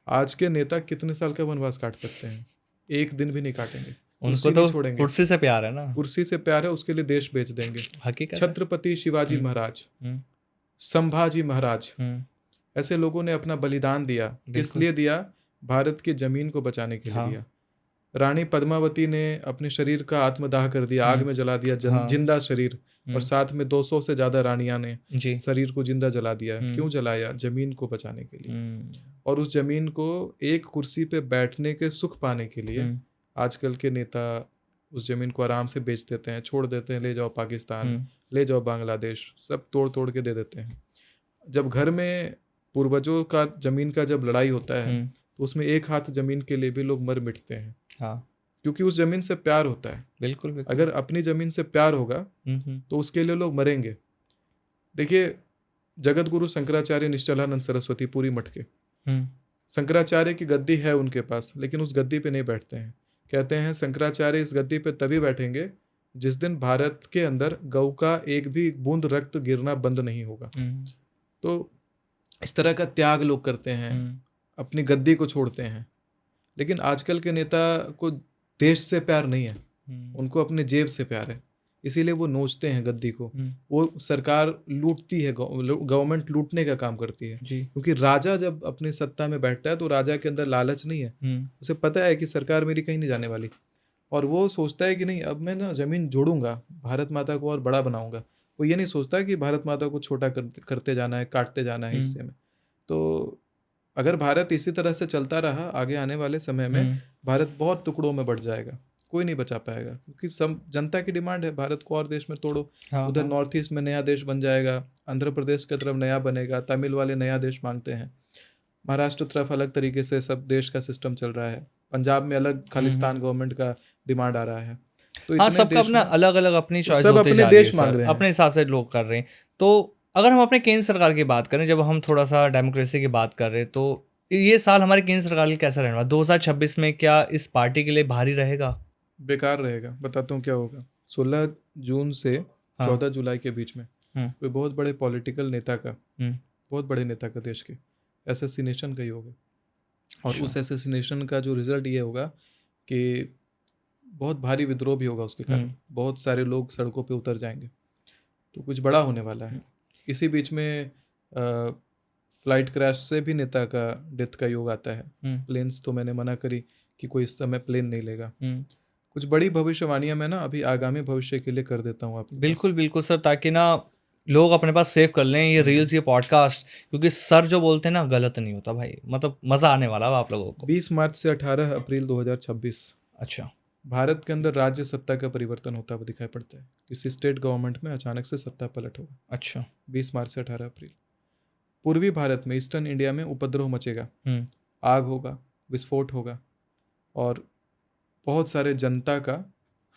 आज के नेता कितने साल का वनवास काट सकते हैं? एक दिन भी नहीं काटेंगे, उनको तो कुर्सी से प्यार है ना, कुर्सी से प्यार है, उसके लिए देश बेच देंगे। हकीकत है। छत्रपति शिवाजी महाराज, संभाजी महाराज, ऐसे लोगों ने अपना बलिदान दिया। किस लिए दिया? भारत की जमीन को बचाने के लिए दिया। रानी पद्मावती ने अपने शरीर का आत्मदाह कर दिया, आग में जला दिया, जिंदा शरीर, और साथ में 200 से ज्यादा रानियां ने शरीर को जिंदा जला दिया। क्यों जलाया? जमीन को बचाने के लिए। और उस जमीन को एक कुर्सी पे बैठने के सुख पाने के लिए आजकल के नेता उस जमीन को आराम से बेच देते हैं, छोड़ देते हैं, ले जाओ पाकिस्तान, ले जाओ बांग्लादेश, सब तोड़ तोड़ के दे देते हैं। जब घर में पूर्वजों का जमीन का जब लड़ाई होता है तो उसमें एक हाथ जमीन के लिए भी लोग मर मिटते हैं। हाँ, क्योंकि उस जमीन से प्यार होता है। बिल्कुल, बिल्कुल। अगर अपनी जमीन से प्यार होगा तो उसके लिए लोग मरेंगे। देखिए जगत गुरु शंकराचार्य निश्चलानंद सरस्वती पूरी मठ के, शंकराचार्य की गद्दी है उनके पास, लेकिन उस गद्दी पे नहीं बैठते हैं। कहते हैं शंकराचार्य इस गद्दी पे तभी बैठेंगे जिस दिन भारत के अंदर गौ का एक भी बूंद रक्त गिरना बंद नहीं होगा। तो इस तरह का त्याग लोग करते हैं, अपनी गद्दी को छोड़ते हैं। लेकिन आजकल के नेता को देश से प्यार नहीं है, उनको अपने जेब से प्यार है, इसीलिए वो नोचते हैं गद्दी को। वो सरकार लूटती है, गवर्नमेंट लूटने का काम करती है। क्योंकि राजा जब अपनी सत्ता में बैठता है तो राजा के अंदर लालच नहीं है, उसे पता है कि सरकार मेरी कहीं नहीं जाने वाली, और वो सोचता है कि नहीं अब मैं ना जमीन जोड़ूंगा, भारत माता को और बड़ा बनाऊंगा। वो ये नहीं सोचता कि भारत माता को छोटा करते जाना है, काटते जाना है हिस्से में। तो अगर भारत इसी तरह से चलता रहा आगे आने वाले समय में भारत बहुत टुकड़ों में बढ़ जाएगा, कोई नहीं बचा पाएगा। क्योंकि सब जनता की डिमांड है भारत को और देश में तोड़ो। उधर नॉर्थ ईस्ट में नया देश बन जाएगा, आंध्र प्रदेश की तरफ नया बनेगा, तमिल वाले नया देश मांगते हैं, महाराष्ट्र तरफ अलग तरीके से सब देश का सिस्टम चल रहा है, पंजाब में अलग खालिस्तान गवर्नमेंट का डिमांड आ रहा है। तो हाँ, सबका अपना अलग अलग अपनी चॉइस सब होती अपने जा रही देश है मांग सर, रहे हैं, अपने हिसाब से लोग कर रहे हैं। तो अगर हम अपने केंद्र सरकार की बात करें, जब हम थोड़ा सा डेमोक्रेसी की बात कर रहे हैं, तो ये साल हमारे केंद्र सरकार के लिए कैसा रहने वाला? 2026 में क्या इस पार्टी के लिए भारी रहेगा? बेकार रहेगा। बताता हूँ क्या होगा। 16 जून से 14 जुलाई के बीच में कोई बहुत बड़े पॉलिटिकल नेता का, बहुत बड़े नेता का, देश के असैसिनेशन का ही होगा। और उस असैसिनेशन का जो रिजल्ट ये होगा कि बहुत भारी विद्रोह भी होगा उसके कारण, बहुत सारे लोग सड़कों पे उतर जाएंगे। तो कुछ बड़ा होने वाला है। इसी बीच में फ्लाइट क्रैश से भी नेता का डेथ का योग आता है। प्लेन्स तो मैंने मना करी कि कोई इस समय प्लेन नहीं लेगा। कुछ बड़ी भविष्यवाणियां मैं ना अभी आगामी भविष्य के लिए कर देता हूँ आपके बिल्कुल बिल्कुल सर, ताकि ना लोग अपने पास सेव कर लें ये रील्स, ये पॉडकास्ट, क्योंकि सर जो बोलते हैं ना गलत नहीं होता भाई, मतलब मज़ा आने वाला है आप लोगों को। 20 मार्च से 18 अप्रैल 2026 अच्छा, भारत के अंदर राज्य सत्ता का परिवर्तन होता हुआ दिखाई पड़ता है। किसी स्टेट गवर्नमेंट में अचानक से सत्ता पलट होगा। अच्छा, 20 मार्च से 18 अप्रैल पूर्वी भारत में, ईस्टर्न इंडिया में उपद्रव मचेगा, आग होगा, विस्फोट होगा, और बहुत सारे जनता का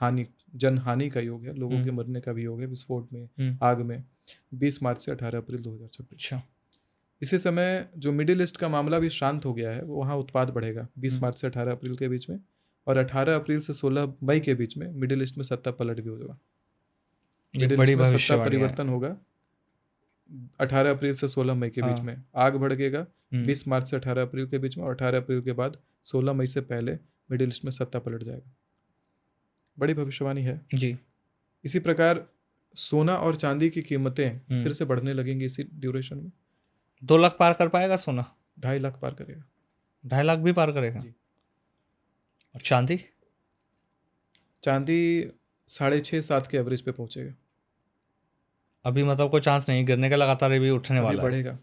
हानि, जनहानि का योग है, लोगों के मरने का भी योग है विस्फोट में, आग में। 20 मार्च से 18 अप्रैल 2026। अच्छा, इसी समय जो मिडिल ईस्ट का मामला भी शांत हो गया है, वो वहाँ उत्पात बढ़ेगा 20 मार्च से 18 अप्रैल के बीच में, और 18 अप्रैल से 16 मई के बीच में मिडिल ईस्ट में सत्ता पलट भी होगा। मिडिल ईस्ट में सत्ता परिवर्तन होगा 18 अप्रैल से 16 मई के बीच में। आग भड़केगा 20 मार्च से 18 अप्रैल के बीच में, और 18 अप्रैल के बाद 16 मई से पहले मिडिल ईस्ट में सत्ता पलट जाएगा। बड़ी भविष्यवाणी है जी। इसी प्रकार सोना और चांदी की कीमतें फिर से बढ़ने लगेंगी इसी ड्यूरेशन में। 2 लाख पार कर पाएगा सोना? 2.5 लाख पार करेगा। 2.5 लाख भी पार करेगा जी। और चांदी? चांदी 6.5-7 के एवरेज पे पहुंचेगा अभी, मतलब कोई चांस नहीं गिरने का, लगातार ये भी उठने वाला बढ़ेगा।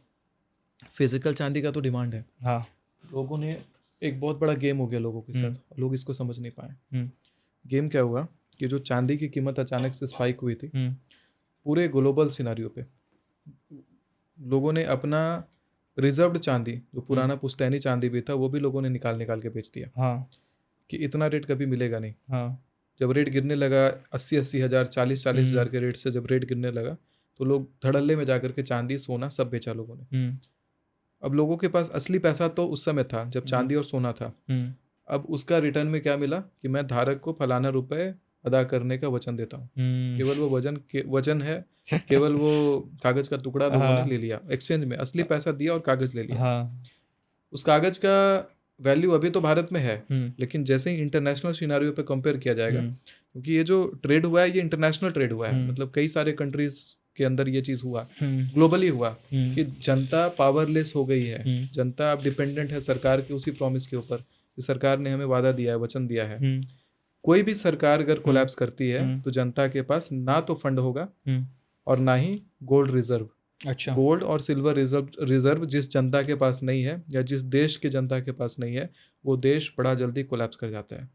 फिजिकल चांदी का तो डिमांड है। हाँ, लोगों ने एक बहुत बड़ा गेम हो गया लोगों के साथ, लोग इसको समझ नहीं पाए। गेम क्या हुआ कि जो चांदी की कीमत अचानक से स्पाइक हुई थी, पूरे ग्लोबल सिनारियो पे लोगों ने अपना रिजर्व्ड चांदी, जो पुराना पुश्तैनी चांदी भी था, वो भी लोगों ने निकाल के बेच दिया हाँ कि इतना रेट कभी मिलेगा नहीं। हाँ जब रेट गिरने लगा 80-80 हज़ार, 40-40 हज़ार के रेट से जब रेट गिरने लगा, तो लोग धड़ल्ले में जाकर के चांदी सोना सब बेचा लोगों ने। अब लोगों के पास असली पैसा तो उस समय था जब चांदी और सोना था। अब उसका रिटर्न में क्या मिला कि मैं धारक को फलाना रुपए अदा करने का वचन देता हूँ। केवल वो वचन है, केवल वो कागज का टुकड़ा लोगों ने ले लिया एक्सचेंज में, असली पैसा दिया और कागज ले लिया। उस कागज का वैल्यू अभी तो भारत में है, लेकिन जैसे ही इंटरनेशनल सिनारियो पे कंपेयर किया जाएगा, क्योंकि ये जो ट्रेड हुआ है ये इंटरनेशनल ट्रेड हुआ है, मतलब कई सारे कंट्रीज के अंदर ये चीज हुआ, ग्लोबली हुआ कि जनता पावरलेस हो गई है, जनता अब डिपेंडेंट है सरकार के उसी प्रॉमिस के ऊपर कि सरकार ने हमें वादा दिया है, वचन दिया है। कोई भी सरकार अगर कोलैप्स करती है तो जनता के पास ना तो फंड होगा और ना ही गोल्ड रिजर्व। अच्छा, गोल्ड और सिल्वर रिजर्व जिस जनता के पास नहीं है या जिस देश के जनता के पास नहीं है, वो देश बड़ा जल्दी कोलैप्स कर जाता है,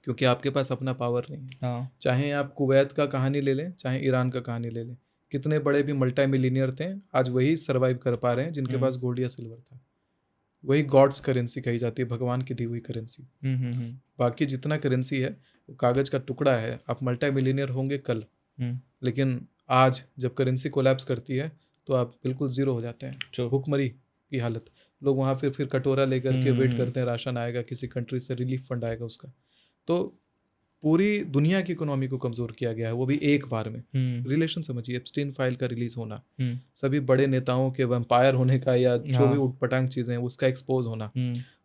क्योंकि आपके पास अपना पावर नहीं है। हाँ चाहे आप कुवैत का कहानी ले लें, चाहे ईरान का कहानी ले लें, कितने बड़े भी मल्टी मिलीनियर थे, आज वही सर्वाइव कर पा रहे हैं जिनके पास गोल्ड या सिल्वर था। वही गॉड्स करेंसी कही जाती है, भगवान की दी हुई करेंसी। बाकी जितना करेंसी है वो कागज का टुकड़ा है। आप मल्टी मिलीनियर होंगे कल, लेकिन आज जब करेंसी कोलैप्स करती है तो आप बिल्कुल जीरो हो जाते हैं, भूखमरी की हालत। लोग वहाँ फिर कटोरा लेकर के वेट करते हैं, राशन आएगा किसी कंट्री से, रिलीफ फंड आएगा उसका। तो पूरी दुनिया की इकोनॉमी को कमजोर किया गया है, वो भी एक बार में। रिलेशन समझिए, एप्स्टीन फाइल का रिलीज होना, सभी बड़े नेताओं के वैम्पायर होने का या जो भी उटपटांग चीजें हैं उसका एक्सपोज होना,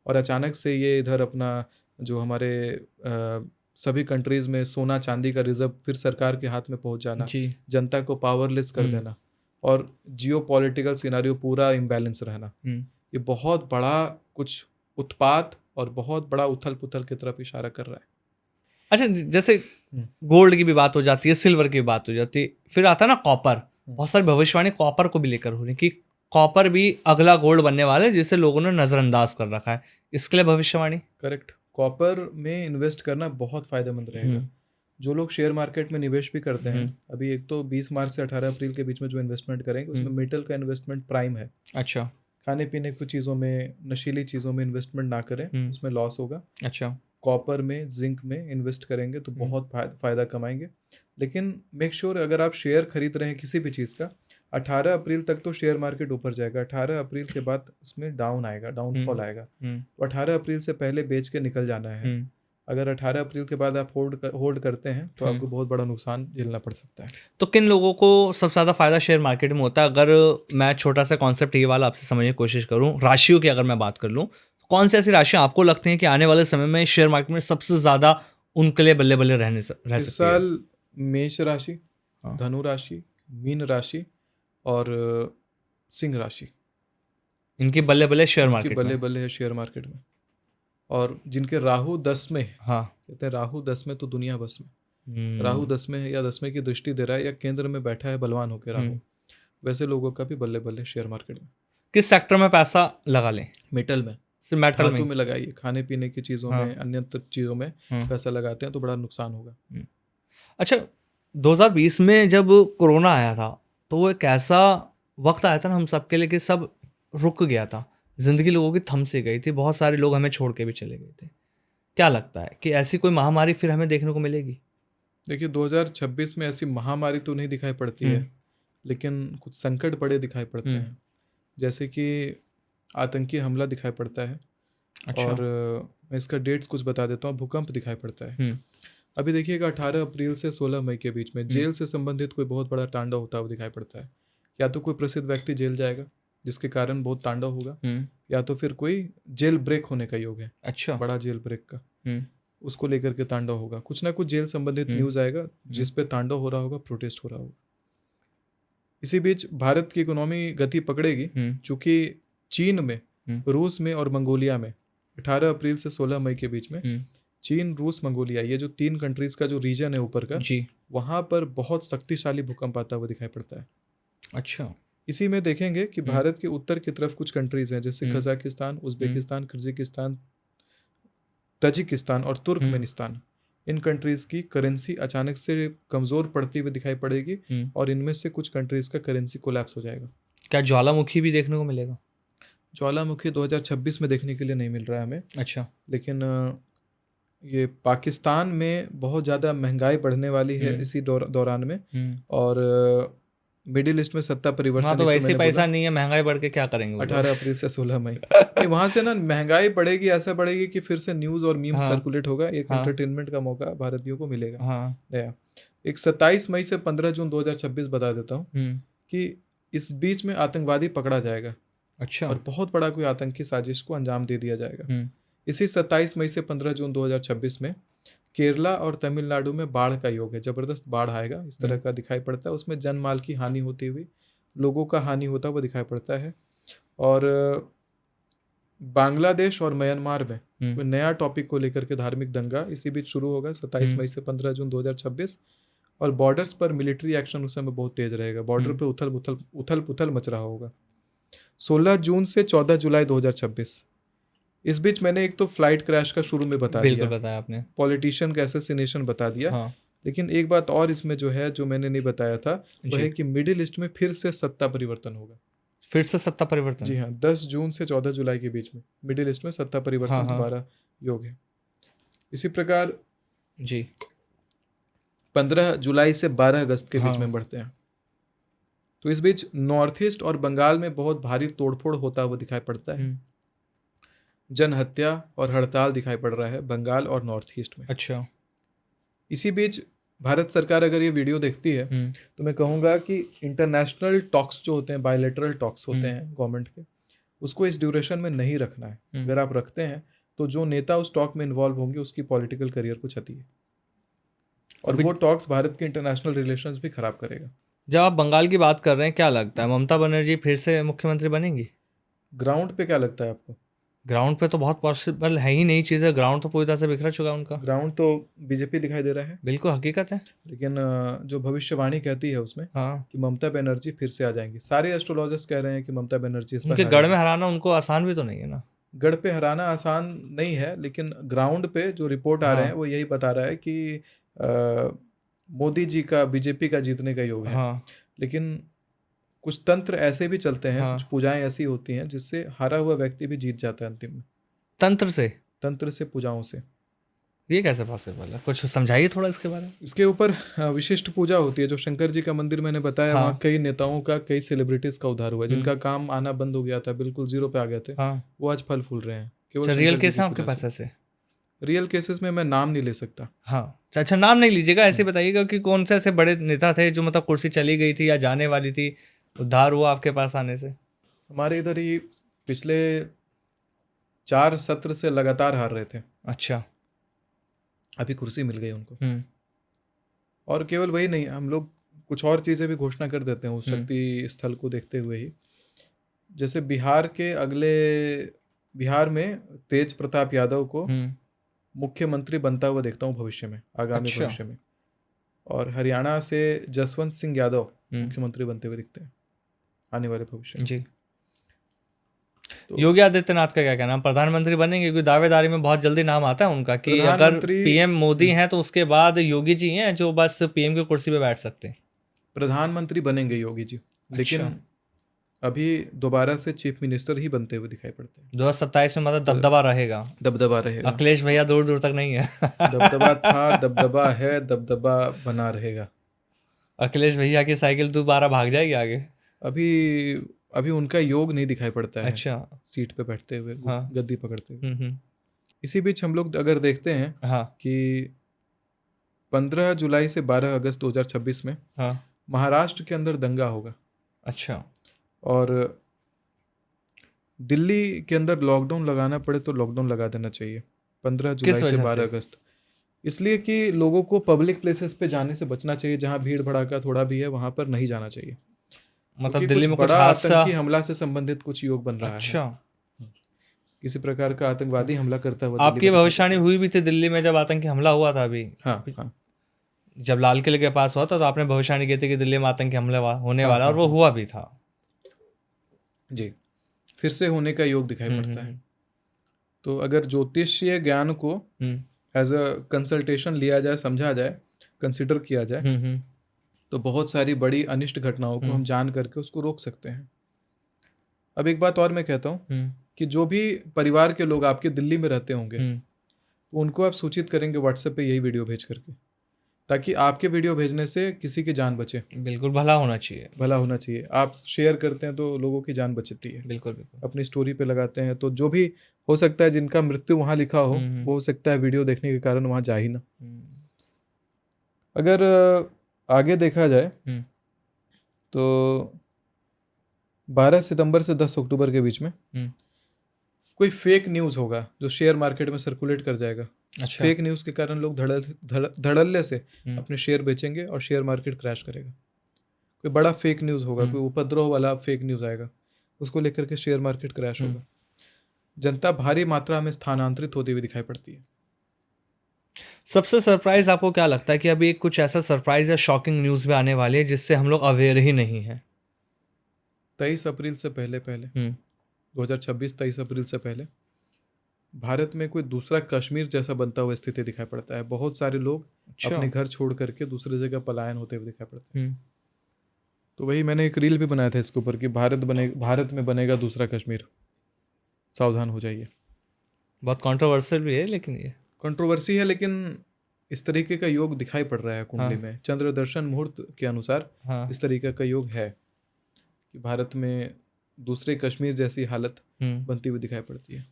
और अचानक से ये इधर अपना जो हमारे सभी कंट्रीज में सोना चांदी का रिजर्व फिर सरकार के हाथ में पहुंच जाना, जनता को पावरलेस कर देना, और जियोपॉलिटिकल सिनारियो पूरा इम्बैलेंस रहना, ये बहुत बड़ा कुछ उत्पात और बहुत बड़ा उथल पुथल की तरफ इशारा कर रहा है। अच्छा, जैसे गोल्ड की भी बात हो जाती है, सिल्वर की भी बात हो जाती है, फिर आता है ना कॉपर। बहुत सारी भविष्यवाणी कॉपर को भी लेकर हो रही है कि कॉपर भी अगला गोल्ड बनने वाला है, जिसे लोगों ने नजरअंदाज कर रखा है। इसके लिए भविष्यवाणी करेक्ट। कॉपर में इन्वेस्ट करना बहुत फायदेमंद रहेगा। जो लोग शेयर मार्केट में निवेश भी करते हैं, अभी एक तो 20 मार्च से 18 अप्रैल के बीच में जो इन्वेस्टमेंट करेंगे उसमें मेटल का इन्वेस्टमेंट प्राइम है। अच्छा, खाने पीने की चीज़ों में, नशीली चीज़ों में इन्वेस्टमेंट ना करें, उसमें लॉस होगा। अच्छा, कॉपर में, जिंक में इन्वेस्ट करेंगे तो बहुत फ़ायदा कमाएंगे। लेकिन मेक श्योर अगर आप शेयर खरीद रहे हैं किसी भी चीज़ का, 18 अप्रैल तक तो शेयर मार्केट ऊपर जाएगा, 18 अप्रैल के बाद उसमें डाउन आएगा, डाउनफॉल आएगा। तो 18 अप्रैल से पहले बेच के निकल जाना है। अगर 18 अप्रैल के बाद आप होल्ड करते हैं तो आपको बहुत बड़ा नुकसान झेलना पड़ सकता है। तो किन लोगों को सबसे ज़्यादा फायदा शेयर मार्केट में होता है? अगर मैं छोटा सा कॉन्सेप्ट ये वाला आपसे समझने की कोशिश करूँ, राशियों की अगर मैं बात कर लूँ, कौन सी ऐसी राशियाँ आपको लगती हैं कि आने वाले समय में शेयर मार्केट में सबसे ज़्यादा उनके लिए बल्ले बल्ले रह सकती है? इस साल मेष राशि, धनु राशि, मीन राशि और सिंह राशि, इनकी बल्ले बल्ले शेयर मार्केट बल्ले बल्ले है शेयर मार्केट में। और जिनके राहु 10 में, कहते हैं राहु 10 में तो दुनिया बस में। राहु 10 में है या 10वें की दृष्टि दे रहा है या केंद्र में बैठा है बलवान होकर राहु, वैसे लोगों का भी बल्ले बल्ले शेयर मार्केट में। किस सेक्टर में पैसा लगा लें? मेटल में, सिर्फ मेटल में लगाइए। खाने पीने की चीज़ों में, अन्य चीज़ों में पैसा लगाते हैं तो बड़ा नुकसान होगा। अच्छा, 2020 में जब कोरोना आया था तो वो एक ऐसा वक्त आया था ना हम सबके लिए कि सब रुक गया था, जिंदगी लोगों की थम से गई थी, बहुत सारे लोग हमें छोड़ के भी चले गए थे। क्या लगता है कि ऐसी कोई महामारी फिर हमें देखने को मिलेगी? देखिए 2026 में ऐसी महामारी तो नहीं दिखाई पड़ती है, लेकिन कुछ संकट बड़े दिखाई पड़ते हैं, जैसे कि आतंकी हमला दिखाई पड़ता है। अच्छा। और मैं इसका डेट्स कुछ बता देता हूँ। भूकंप दिखाई पड़ता है। अभी देखिएगा 18 अप्रैल से 16 मई के बीच में जेल से संबंधित कोई बहुत बड़ा तांडव होता हुआ दिखाई पड़ता है। या तो कोई प्रसिद्ध व्यक्ति जेल जाएगा जिसके कारण बहुत तांडव होगा, या तो फिर कोई जेल ब्रेक होने का योग है। अच्छा, बड़ा जेल ब्रेक का, उसको लेकर के तांडव होगा। कुछ ना कुछ जेल संबंधित न्यूज आएगा जिस पे तांडव हो रहा होगा, प्रोटेस्ट हो रहा होगा। इसी बीच भारत की इकोनॉमी गति पकड़ेगी, चूंकि चीन में, रूस में और मंगोलिया में 18 अप्रैल से 16 मई के बीच में चीन, रूस, मंगोलिया, ये जो 3 कंट्रीज का जो रीजन है ऊपर का, वहां पर बहुत शक्तिशाली भूकंप आता हुआ दिखाई पड़ता है। अच्छा, इसी में देखेंगे कि भारत के उत्तर की तरफ कुछ कंट्रीज हैं, जैसे कजाकिस्तान, उज्बेकिस्तान, किर्गिस्तान, तजिकिस्तान और तुर्कमेनिस्तान। इन कंट्रीज़ की करेंसी अचानक से कमज़ोर पड़ती हुई दिखाई पड़ेगी और इनमें से कुछ कंट्रीज़ का करेंसी कोलैप्स हो जाएगा। क्या ज्वालामुखी भी देखने को मिलेगा? ज्वालामुखी 2026 में देखने के लिए नहीं मिल रहा है हमें, अच्छा। लेकिन ये पाकिस्तान में बहुत ज़्यादा महंगाई बढ़ने वाली है इसी दौरान में, और मिडिल ईस्ट में सत्ता परिवर्तन, हाँ, तो एक वैसे मैंने पैसा बोला नहीं है, महंगाई बढ़ के क्या करेंगे वो लोग? 18 अप्रैल से 16 मई नहीं, वहाँ से ना महंगाई बढ़ेगी, ऐसा बढ़ेगी कि फिर से न्यूज़ और मीम्स हाँ, सर्कुलेट होगा, एक हाँ, एंटरटेनमेंट का मौका भारतीयों को मिलेगा हाँ, नया। एक 27 मई से 15 जून 2026 बता देता हूँ कि इस बीच में आतंकवादी पकड़ा जाएगा अच्छा। और बहुत बड़ा कोई आतंकी साजिश को अंजाम दे दिया जाएगा। इसी 27 मई से 15 जून 2026 में केरला और तमिलनाडु में बाढ़ का योग है, जबरदस्त बाढ़ आएगा, इस तरह का दिखाई पड़ता है। उसमें जन माल की हानि होती हुई, लोगों का हानि होता हुआ दिखाई पड़ता है। और बांग्लादेश और म्यांमार में कोई नया टॉपिक को लेकर के धार्मिक दंगा इसी बीच शुरू होगा 27 मई से 15 जून 2026, और बॉर्डर्स पर मिलिट्री एक्शन उस समय बहुत तेज रहेगा, बॉर्डर पे उथल पुथल मच रहा होगा। 16 जून से 14 जुलाई 2026, इस बीच मैंने एक तो फ्लाइट क्रैश का शुरू में बता दिया, बताया आपने, पॉलिटिशियन का असैसिनेशन बता दिया। हाँ। लेकिन एक बात और इसमें जो है, जो मैंने नहीं बताया था, वह है कि मिडिल ईस्ट में फिर से सत्ता परिवर्तन होगा। फिर से सत्ता परिवर्तन? जी हाँ, 10 जून से 14 जुलाई के बीच में मिडिल ईस्ट में सत्ता परिवर्तन दोबारा योग है। इसी प्रकार जी 15 जुलाई से 12 अगस्त के बीच में बढ़ते हैं। तो इस बीच नॉर्थ ईस्ट और बंगाल में बहुत भारी तोड़फोड़ होता हुआ दिखाई पड़ता है। जनहत्या और हड़ताल दिखाई पड़ रहा है बंगाल और नॉर्थ ईस्ट में। अच्छा। इसी बीच भारत सरकार अगर ये वीडियो देखती है तो मैं कहूँगा कि इंटरनेशनल टॉक्स जो होते हैं, बायलैटरल टॉक्स होते हैं गवर्नमेंट के, उसको इस ड्यूरेशन में नहीं रखना है। अगर आप रखते हैं तो जो नेता उस टॉक में इन्वॉल्व होंगे उसकी पॉलिटिकल करियर को क्षति है, और वो टॉक्स भारत के इंटरनेशनल रिलेशंस भी खराब करेगा। जब आप बंगाल की बात कर रहे हैं, क्या लगता है ममता बनर्जी फिर से मुख्यमंत्री बनेंगी? ग्राउंड पे क्या लगता है आपको? ग्राउंड पे तो बहुत पॉसिबल है ही नहीं चीज़ें, ग्राउंड तो पूरी तरह से बिखरा चुका है उनका। ग्राउंड तो बीजेपी दिखाई दे रहा है, बिल्कुल हकीकत है। लेकिन जो भविष्यवाणी कहती है उसमें कि ममता बनर्जी फिर से आ जाएंगी। सारे एस्ट्रोलॉजर्स कह रहे हैं कि ममता बनर्जी इस बार उनके गढ़ में हराना उनको आसान भी तो नहीं है ना। गढ़ पे हराना आसान नहीं है, लेकिन ग्राउंड पे जो रिपोर्ट आ रहे हैं वो यही बता रहा है कि मोदी जी का, बीजेपी का जीतने का योग है। लेकिन कुछ तंत्र ऐसे भी चलते हैं, कुछ पूजाएं ऐसी होती हैं जिससे हारा हुआ व्यक्ति भी जीत जाता है अंतिम में। तंत्र से पूजाओं से। ये कैसे पॉसिबल है? कुछ समझाइए थोड़ा इसके बारे में। इसके ऊपर विशिष्ट पूजा होती है। जो शंकर जी का मंदिर मैंने बताया, वहाँ कई नेताओं का, कई सेलिब्रिटीज का उद्धार हुआ, जिनका काम आना बंद हो गया था, बिल्कुल जीरो पे आ गए थे, वो आज फल फूल रहे हैं केवल। रियल केस है आपके पास ऐसे? रियल केसेस में मैं नाम नहीं ले सकता। अच्छा, नाम नहीं लीजिएगा, ऐसे बताइएगा कि कौन से ऐसे बड़े नेता थे जो मतलब कुर्सी चली गई थी या जाने वाली थी, उद्धार हुआ आपके पास आने से। हमारे इधर ही पिछले 4 सत्र से लगातार हार रहे थे। अच्छा। अभी कुर्सी मिल गई उनको। और केवल वही नहीं, हम लोग कुछ और चीज़ें भी घोषणा कर देते हैं उस शक्ति स्थल को देखते हुए ही। जैसे बिहार में तेज प्रताप यादव को मुख्यमंत्री बनता हुआ देखता हूँ भविष्य में, आगामी भविष्य में। और हरियाणा से जसवंत सिंह यादव मुख्यमंत्री बनते हुए दिखते हैं आने वाले भविष्य में। जी। तो योगी आदित्यनाथ का क्या कहना, प्रधानमंत्री बनेंगे? क्योंकि दावेदारी में बहुत जल्दी नाम आता है उनका कि अगर पीएम मोदी हैं तो उसके बाद योगी जी हैं जो बस पीएम की कुर्सी पे बैठ सकते हैं। प्रधानमंत्री बनेंगे योगी जी, लेकिन अभी दोबारा से चीफ मिनिस्टर ही बनते हुए दिखाई पड़ते हैं। 2027 में मतलब दबदबा रहेगा। अखिलेश भैया दूर दूर तक नहीं है। दबदबा था, दबदबा है, दबदबा बना रहेगा। अखिलेश भैया की साइकिल दोबारा भाग जाएगी आगे। अभी उनका योग नहीं दिखाई पड़ता है। अच्छा। सीट पे बैठते हुए, गद्दी पकड़ते हुए। इसी बीच हम लोग अगर देखते हैं कि 15 जुलाई से 12 अगस्त 2026 में महाराष्ट्र के अंदर दंगा होगा। अच्छा। और दिल्ली के अंदर लॉकडाउन लगाना पड़े तो लॉकडाउन लगा देना चाहिए 15 जुलाई से 12 अगस्त। इसलिए कि लोगों को पब्लिक प्लेसेस पे जाने से बचना चाहिए, जहां भीड़ भड़ाका थोड़ा भी है वहां पर नहीं जाना चाहिए। मतलब दिल्ली में बड़ा आतंकी हमला से संबंधित कुछ योग बन रहा है। अच्छा। किसी प्रकार का आतंकवादी हमला करता हुआ आपकी भविष्यवाणी हुई भी थी दिल्ली में जब आतंकी हमला हुआ था अभी। जब लाल किले के पास हुआ था तो आपने भविष्यवाणी की थी कि दिल्ली में आतंकी हमला होने वाला, और वो हुआ भी था। जी, फिर से होने का योग दिखाई पड़ता है। तो अगर ज्योतिषीय ज्ञान को एज अ कंसल्टेशन लिया जाए, समझा जाए, कंसिडर किया जाए, तो बहुत सारी बड़ी अनिष्ट घटनाओं को हम जान करके उसको रोक सकते हैं। अब एक बात और मैं कहता हूँ कि जो भी परिवार के लोग आपके दिल्ली में रहते होंगे, तो उनको आप सूचित करेंगे व्हाट्सएप पे यही वीडियो भेज करके, ताकि आपके वीडियो भेजने से किसी की जान बचे। बिल्कुल, भला होना चाहिए। भला होना चाहिए। आप शेयर करते हैं तो लोगों की जान बचती है। बिल्कुल बिल्कुल। अपनी स्टोरी पे लगाते हैं तो जो भी हो सकता है जिनका मृत्यु वहाँ लिखा हो, वो हो सकता है वीडियो देखने के कारण वहाँ जा ही ना। अगर आगे देखा जाए तो 12 सितंबर से 10 अक्टूबर के बीच में कोई फेक न्यूज़ होगा जो शेयर मार्केट में सर्कुलेट कर जाएगा। अच्छा। फेक न्यूज़ के कारण लोग धड़ल्ले से अपने शेयर बेचेंगे और शेयर मार्केट क्रैश करेगा। कोई बड़ा फेक न्यूज़ होगा, कोई उपद्रव वाला फेक न्यूज़ आएगा, उसको लेकर के शेयर मार्केट क्रैश होगा। जनता भारी मात्रा में स्थानांतरित होती हुई दिखाई पड़ती है। सबसे सरप्राइज आपको क्या लगता है कि अभी कुछ ऐसा सरप्राइज या शॉकिंग न्यूज़ में आने वाली है जिससे हम लोग अवेयर ही नहीं है? 23 अप्रैल से पहले 2026 23 अप्रैल से पहले भारत में कोई दूसरा कश्मीर जैसा बनता हुआ स्थिति दिखाई पड़ता है। बहुत सारे लोग अपने घर छोड़ करके दूसरी जगह पलायन होते हुए दिखाई पड़ते हैं। तो वही मैंने एक रील भी बनाया था इसके ऊपर कि भारत में बनेगा दूसरा कश्मीर, सावधान हो जाइए। बहुत कंट्रोवर्शियल भी है, लेकिन ये कंट्रोवर्सी है, लेकिन इस तरीके का योग दिखाई पड़ रहा है कुंडली में। चंद्र दर्शन मुहूर्त के अनुसार इस तरीके का योग है कि भारत में दूसरे कश्मीर जैसी हालत बनती हुई दिखाई पड़ती है।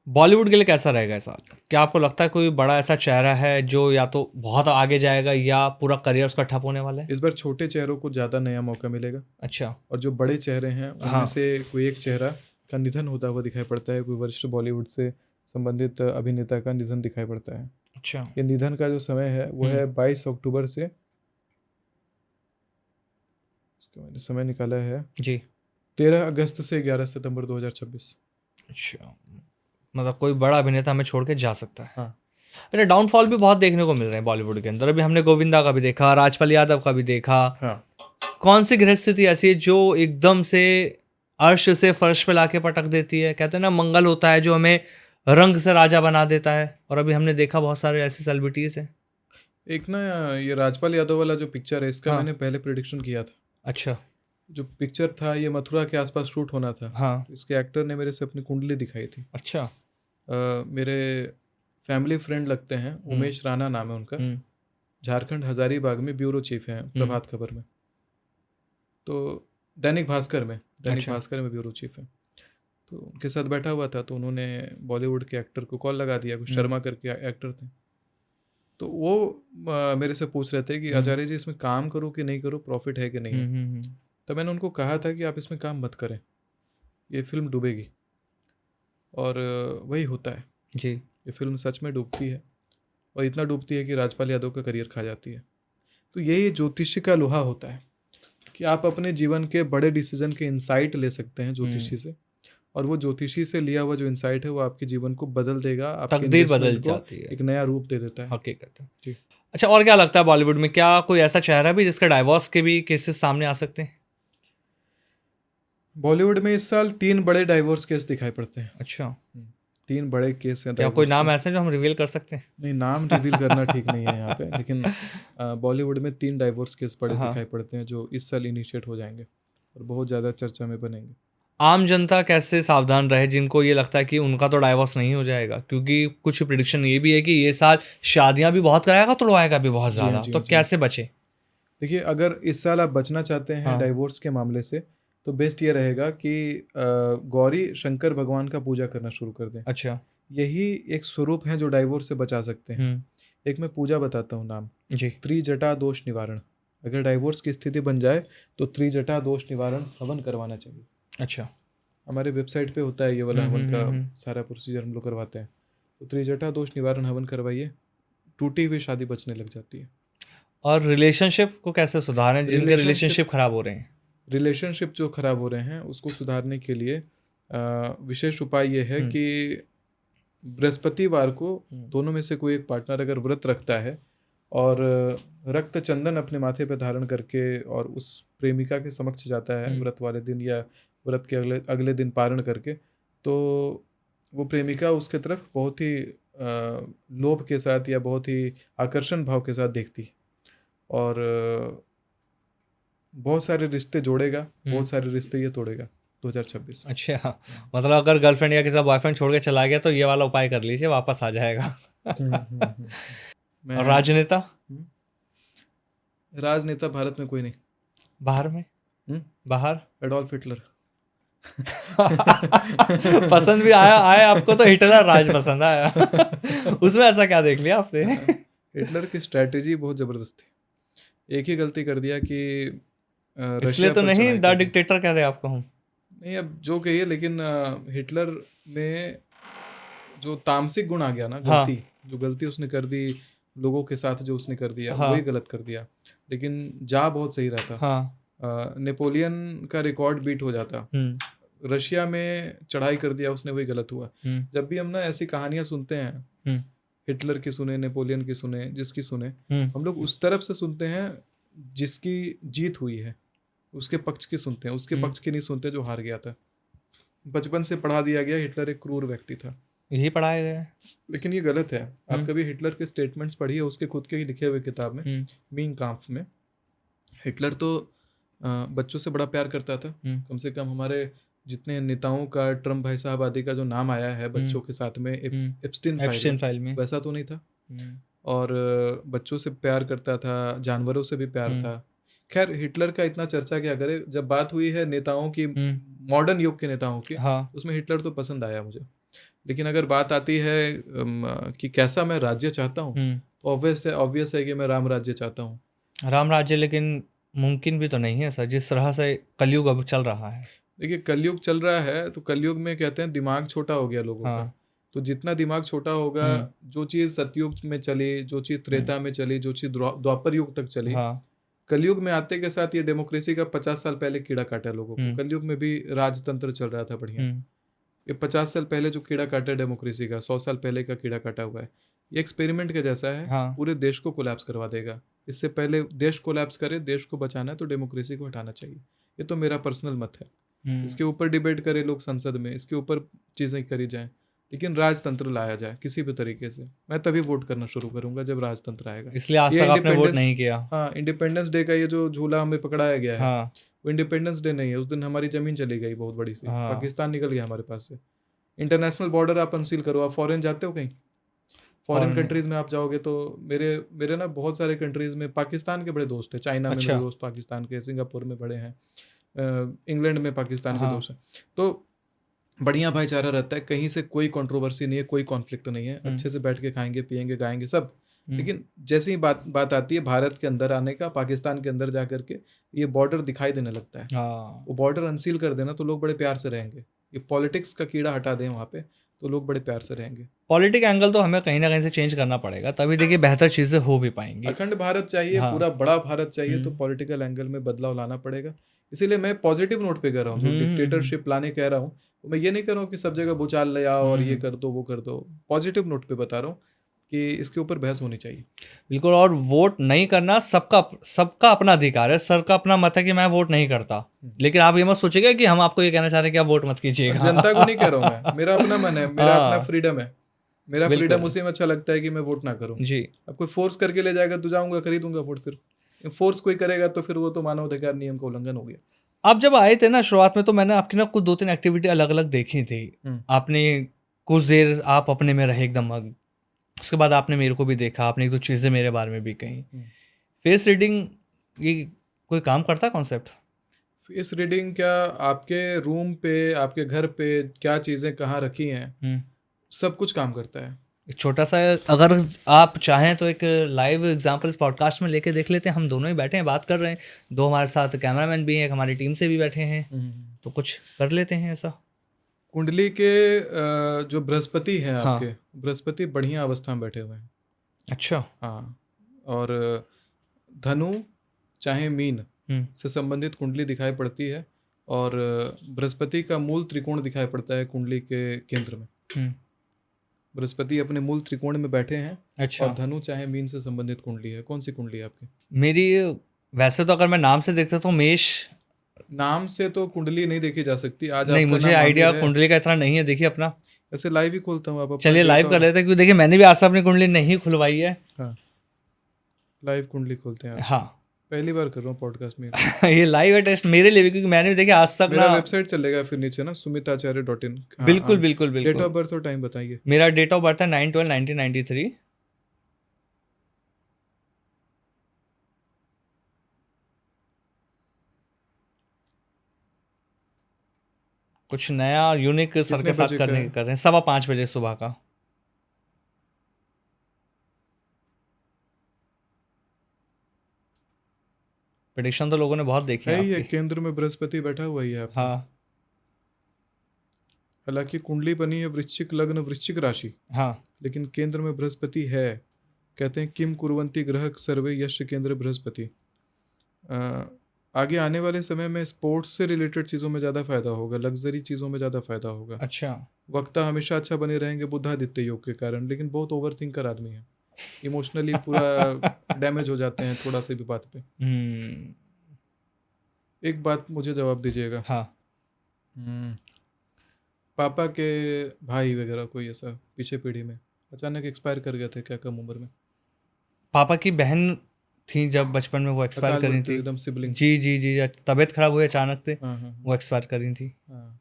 बॉलीवुड के लिए कैसा रहेगा इस साल? क्या आपको लगता है कोई बड़ा ऐसा चेहरा है जो या तो बहुत आगे जाएगा या पूरा करियर उसका ठप होने वाला है? इस बार छोटे चेहरों को ज़्यादा नया मौका मिलेगा। अच्छा। और जो बड़े चेहरे हैं उनमें से कोई एक चेहरा का निधन होता हुआ दिखाई पड़ता है। कोई वरिष्ठ बॉलीवुड से संबंधित अभिनेता का निधन दिखाई पड़ता है। अच्छा। ये निधन का जो समय है वो है 22 अक्टूबर से, इसका मैंने समय निकाला है जी, 13 अगस्त से 11 सितंबर 2026। अच्छा, मतलब कोई बड़ा अभिनेता हमें छोड़ के जा सकता है। हाँ। अरे डाउनफॉल भी बहुत देखने को मिल रहे हैं बॉलीवुड के अंदर। अभी हमने गोविंदा का भी देखा, राजपाल यादव का भी देखा। हाँ। कौन सी गृह स्थिति ऐसी है जो एकदम से अर्श से फर्श पे लाके पटक देती है? कहते हैं ना, मंगल होता है जो हमें रंग से राजा बना देता है। और अभी हमने देखा बहुत सारे ऐसे सेलिब्रिटीज हैं। एक ना ये राजपाल यादव वाला जो पिक्चर है इसका मैंने पहले प्रेडिक्शन किया था। अच्छा। जो पिक्चर था ये मथुरा के आसपास शूट होना था। हाँ। इसके एक्टर ने मेरे से अपनी कुंडली दिखाई थी। अच्छा। मेरे फैमिली फ्रेंड लगते हैं, उमेश राणा नाम है उनका। झारखंड हजारीबाग में ब्यूरो चीफ हैं प्रभात खबर में, तो दैनिक भास्कर में ब्यूरो चीफ हैं। तो उनके साथ बैठा हुआ था तो उन्होंने बॉलीवुड के एक्टर को कॉल लगा दिया। कुछ शर्मा करके एक्टर थे, तो वो मेरे से पूछ रहे थे कि आचार्य जी इसमें काम करूँ कि नहीं करूँ, प्रॉफिट है कि नहीं है। तो मैंने उनको कहा था कि आप इसमें काम मत करें, ये फिल्म डूबेगी। और वही होता है जी। ये फिल्म सच में डूबती है, और इतना डूबती है कि राजपाल यादव का करियर खा जाती है। तो यही ज्योतिषी का लोहा होता है कि आप अपने जीवन के बड़े डिसीजन के इंसाइट ले सकते हैं ज्योतिषी से, और वो ज्योतिषी से लिया हुआ जो इंसाइट है वो आपके जीवन को बदल देगा, आपकी तकदीर बदल investment को जाती है, एक नया रूप दे देता है। हकीकत है जी। अच्छा, और क्या लगता है बॉलीवुड में क्या कोई ऐसा चेहरा भी जिसका डाइवोर्स के भी केसेस सामने आ सकते हैं? बॉलीवुड में इस साल 3 बड़े डाइवोर्स केस दिखाई पड़ते हैं। अच्छा। 3 बड़े केस हैं। क्या कोई नाम ऐसे जो हम रिवील कर सकते हैं? नहीं, नाम रिवील करना ठीक नहीं है यहाँ पे, लेकिन बॉलीवुड में 3 डाइवोर्स केस बड़े दिखाई पड़ते हैं जो इस साल इनिशिएट हो जाएंगे और बहुत ज़्यादा चर्चा में बनेंगे। आम जनता कैसे सावधान रहे जिनको ये लगता है कि उनका तो डाइवोर्स नहीं हो जाएगा? क्योंकि कुछ प्रिडिक्शन ये भी है कि ये साल शादियां भी बहुत कराएगा, तोड़वाएगा भी बहुत ज़्यादा। तो कैसे बचे? देखिए, अगर इस साल आप बचना चाहते हैं डाइवोर्स के मामले से, तो बेस्ट ये रहेगा कि गौरी शंकर भगवान का पूजा करना शुरू कर दें। अच्छा। यही एक स्वरूप है जो डाइवोर्स से बचा सकते हैं। एक मैं पूजा बताता हूँ नाम जी। त्रिजटा दोष निवारण। अगर डाइवोर्स की स्थिति बन जाए तो त्रिजटा दोष निवारण हवन करवाना चाहिए। अच्छा। हमारे वेबसाइट पे होता है ये वाला हवन का सारा प्रोसीजर हम लोग करवाते हैं। तो त्रिजटा दोष निवारण हवन करवाइए, टूटी हुई शादी बचने लग जाती है। और रिलेशनशिप को कैसे सुधारें जिनके रिलेशनशिप खराब हो रहे हैं? रिलेशनशिप जो खराब हो रहे हैं उसको सुधारने के लिए विशेष उपाय ये है कि बृहस्पतिवार को दोनों में से कोई एक पार्टनर अगर व्रत रखता है और रक्त चंदन अपने माथे पर धारण करके और उस प्रेमिका के समक्ष जाता है व्रत वाले दिन या व्रत के अगले दिन पारण करके, तो वो प्रेमिका उसके तरफ बहुत ही लोभ के साथ या बहुत ही आकर्षण भाव के साथ देखती है, और बहुत सारे रिश्ते जोड़ेगा, बहुत सारे रिश्ते ये तोड़ेगा 2026। अच्छा, मतलब अगर गर्लफ्रेंड या किसी बॉयफ्रेंड छोड़ के चला गया तो ये वाला उपाय कर लीजिए, वापस आ जाएगा। और राजनेता? राजनेता भारत में कोई नहीं। बाहर में? बाहर एडोल्फ हिटलर। पसंद भी आया आपको तो हिटलर राज पसंद आया। उसमें ऐसा क्या देख लिया आपने? हिटलर की स्ट्रैटेजी बहुत जबरदस्त थी। एक ही गलती कर दिया कि इसलिए तो नहीं द डिक्टेटर कह रहे आपको हम। नहीं, अब जो कहिए, लेकिन हिटलर में जो तामसिक गुण आ गया ना, गलती जो गलती उसने कर दी, लोगों के साथ जो उसने कर दिया, वही गलत कर दिया। लेकिन जा बहुत सही रहा था। नेपोलियन का रिकॉर्ड बीट हो जाता। रशिया में चढ़ाई कर दिया उसने, वही गलत हुआ। जब भी हम ना ऐसी कहानियां सुनते हैं, हिटलर की सुने, नेपोलियन की सुने, जिसकी सुने, हम लोग उस तरफ से सुनते हैं जिसकी जीत हुई है, उसके पक्ष की सुनते हैं, उसके पक्ष की नहीं सुनते जो हार गया था। बचपन से पढ़ा दिया गया हिटलर एक क्रूर व्यक्ति था, यही पढ़ाया गया है। लेकिन ये गलत है। आप कभी हिटलर के स्टेटमेंट्स पढ़िए, उसके खुद के ही लिखे हुए किताब में, मीन काम्फ में। हिटलर तो बच्चों से बड़ा प्यार करता था। कम से कम हमारे जितने नेताओं का, ट्रम्प भाई साहब आदि का जो नाम आया है बच्चों के साथ में एप्स्टीन फाइल में, वैसा तो नहीं था। और बच्चों से प्यार करता था, जानवरों से भी प्यार था। खैर, हिटलर का इतना चर्चा क्या करे, जब बात हुई है नेताओं की, मॉडर्न युग के नेताओं की, उसमें हिटलर तो पसंद आया मुझे। लेकिन अगर बात आती है कि कैसा मैं राज्य चाहता हूँ, तो ऑब्वियस है कि मैं राम राज्य चाहता हूँ। राम राज्य लेकिन मुमकिन भी तो नहीं है सर, जिस तरह से कलयुग अब चल रहा है। देखिए, कलयुग चल रहा है तो कलयुग में कहते हैं दिमाग छोटा हो गया लोगों का। तो जितना दिमाग छोटा होगा, जो चीज़ सतयुग में चली, जो चीज़ त्रेता में चली, जो चीज़ द्वापर युग तक चली, कलयुग में आते के साथ ये डेमोक्रेसी का 50 साल पहले कीड़ा काटा लोगों को। कलयुग में भी राजतंत्र चल रहा था बढ़िया। ये 50 साल पहले जो कीड़ा काटा डेमोक्रेसी का, 100 साल पहले का कीड़ा काटा हुआ है। ये एक्सपेरिमेंट के जैसा है, पूरे देश को कोलैप्स करवा देगा। इससे पहले देश कोलैप्स करे, देश को बचाना है तो डेमोक्रेसी को हटाना चाहिए। ये तो मेरा पर्सनल मत है। इसके ऊपर डिबेट करे लोग संसद में, इसके ऊपर चीज़ें करी जाएं, लेकिन राजतंत्र लाया जाए किसी भी तरीके से। मैं तभी वोट करना शुरू करूंगा जब राजतंत्र आएगा। इसलिए आज तक आपने वोट नहीं किया? हाँ, इंडिपेंडेंस डे का ये जो झूला हमें पकड़ाया गया है, वो इंडिपेंडेंस डे नहीं है। उस दिन हमारी जमीन चली गई बहुत बड़ी सी, पाकिस्तान निकल गया हमारे पास से। इंटरनेशनल बॉर्डर आप अनसील करो। आप फॉरेन जाते हो कहीं, फॉरेन कंट्रीज में आप जाओगे तो मेरे ना बहुत सारे कंट्रीज में पाकिस्तान के बड़े दोस्त हैं। चाइना में मेरे दोस्त पाकिस्तान के, सिंगापुर में बड़े हैं, इंग्लैंड में पाकिस्तान के दोस्त हैं। तो बढ़िया भाईचारा रहता है, कहीं से कोई कंट्रोवर्सी नहीं है, कोई कॉन्फ्लिक्ट नहीं है। अच्छे से बैठ के खाएंगे, पिएंगे, गाएंगे सब। लेकिन जैसे ही बात आती है भारत के अंदर आने का, पाकिस्तान के अंदर जा करके ये बॉर्डर दिखाई देने लगता है। वो बॉर्डर अनसील कर देना तो लोग बड़े प्यार से रहेंगे। ये पॉलिटिक्स का कीड़ा हटा दें वहाँ पे तो लोग बड़े प्यार से रहेंगे। पॉलिटिक एंगल तो हमें कहीं ना कहीं से चेंज करना पड़ेगा, तभी देखिए बेहतर चीजें हो भी पाएंगी। अखंड भारत चाहिए, पूरा बड़ा भारत चाहिए, तो पॉलिटिकल एंगल में बदलाव लाना पड़ेगा। इसीलिए मैं पॉजिटिव नोट पे कह रहा हूँ। जो डिक्टेटरशिप लाने कह रहा हूँ, मैं ये नहीं कह रहा हूँ कि सब जगह भूचाल ले आओ और ये कर दो वो कर दो। पॉजिटिव नोट पे बता रहा हूँ कि इसके ऊपर बहस होनी चाहिए। बिल्कुल। और वोट नहीं करना सबका अपना अधिकार है, सर का अपना मत है कि मैं वोट नहीं करता। लेकिन आप ये मत सोचिएगा कि हम आपको ये कहना चाह रहे हैं कि आप वोट मत कीजिएगा। जनता को नहीं कह रहा हूँ मैं, मेरा अपना मन है, मेरा अपना फ्रीडम है। मेरा फ्रीडम उसी में अच्छा लगता है कि मैं वोट ना करूँ जी। अब कोई फोर्स करके ले जाएगा तो जाऊंगा, खरीदूंगा वोट। फिर फोर्स कोई करेगा तो फिर वो तो मानवाधिकार नियम का उल्लंघन हो गया। आप जब आए थे ना शुरुआत में, तो मैंने आपकी ना कुछ 2-3 एक्टिविटी अलग अलग देखी थी। आपने कुछ देर आप अपने में रहे एकदम मग्न, उसके बाद आपने मेरे को भी देखा, आपने एक दो चीज़ें मेरे बारे में भी कही। फेस रीडिंग ये कोई काम करता कॉन्सेप्ट? फेस रीडिंग क्या, आपके रूम पे, आपके घर पे क्या चीज़ें कहाँ रखी हैं, सब कुछ काम करता है। एक छोटा सा, अगर आप चाहें तो एक लाइव एग्जांपल इस पॉडकास्ट में लेके देख लेते हैं। हम दोनों ही बैठे हैं, बात कर रहे हैं, दो हमारे साथ कैमरामैन भी हैं, हमारी टीम से भी बैठे हैं, तो कुछ कर लेते हैं ऐसा। कुंडली के जो बृहस्पति हैं आपके, बृहस्पति बढ़िया अवस्था में बैठे हुए हैं। अच्छा। हाँ, और धनु चाहे मीन से संबंधित कुंडली दिखाई पड़ती है, और बृहस्पति का मूल त्रिकोण दिखाई पड़ता है कुंडली के केंद्र में। बृहस्पति अपने मूल त्रिकोण में बैठे हैं। अच्छा। और धनु चाहे मीन से संबंधित कुंडली है। कौन सी कुंडली है आपकी? मेरी वैसे तो अगर मैं नाम से देखता तो मेष। नाम से तो कुंडली नहीं देखी जा सकती। आज नहीं, मुझे आइडिया कुंडली का इतना नहीं है। देखिए अपना ऐसे लाइव ही खोलता हूँ, आप अपना चलिए लाइव डेट कर और लेते हैं, क्योंकि देखिए मैंने भी आज तक अपनी कुंडली नहीं खुलवाई है। हाँ लाइव कुंडली खोलते हैं आप। हाँ पहली बार कर रहा हूँ पॉडकास्ट में। ये लाइव है टेस्ट मेरे लिए भी, क्योंकि मैंने भी देखिए आज तक मेरा ना। वेबसाइट चलेगा फिर नीचे ना, sumitacharya.in। बिल्कुल बिल्कुल डेट बिल्कुल। ऑफ बर्थ और टाइम बताइए। मेरा डेट ऑफ बर्थ है 9/12/1993। कुछ नया यूनिक सर कितने के साथ बजे का करने है? कर रहे हैं, 5:15 सुबह का। प्रेडिक्शन तो लोगों ने बहुत देखी है है ही है, आपकी। केंद्र में बृहस्पति बैठा हुआ ही है आपका। हाँ हालांकि कुंडली बनी है वृश्चिक लग्न वृश्चिक राशि, हाँ। लेकिन केंद्र में बृहस्पति है। कहते हैं किम कुर्वन्ति ग्रह सर्वे यश केंद्र बृहस्पति। आगे आने वाले समय में स्पोर्ट्स से रिलेटेड चीज़ों में ज़्यादा फायदा होगा, लग्जरी चीज़ों में ज़्यादा फायदा होगा। अच्छा। वक्ता हमेशा अच्छा बने रहेंगे बुधादित्य योग के कारण, लेकिन बहुत ओवर थिंकर आदमी है, इमोशनली पूरा डैमेज हो जाते हैं थोड़ा सी भी बात पे। एक बात मुझे जवाब दीजिएगा। हाँ। पापा के भाई वगैरह कोई ऐसा पीछे पीढ़ी में अचानक एक्सपायर कर गए थे क्या, कम उम्र में? पापा की बहन थी जब बचपन में, वो एक्सपायर अकाल कर रही मृत्यु थी। एकदम सिबलिंग। जी जी जी, तबीयत खराब हुई अचानक से, हाँ हाँ वो एक्सपायर कर रही थी। हाँ।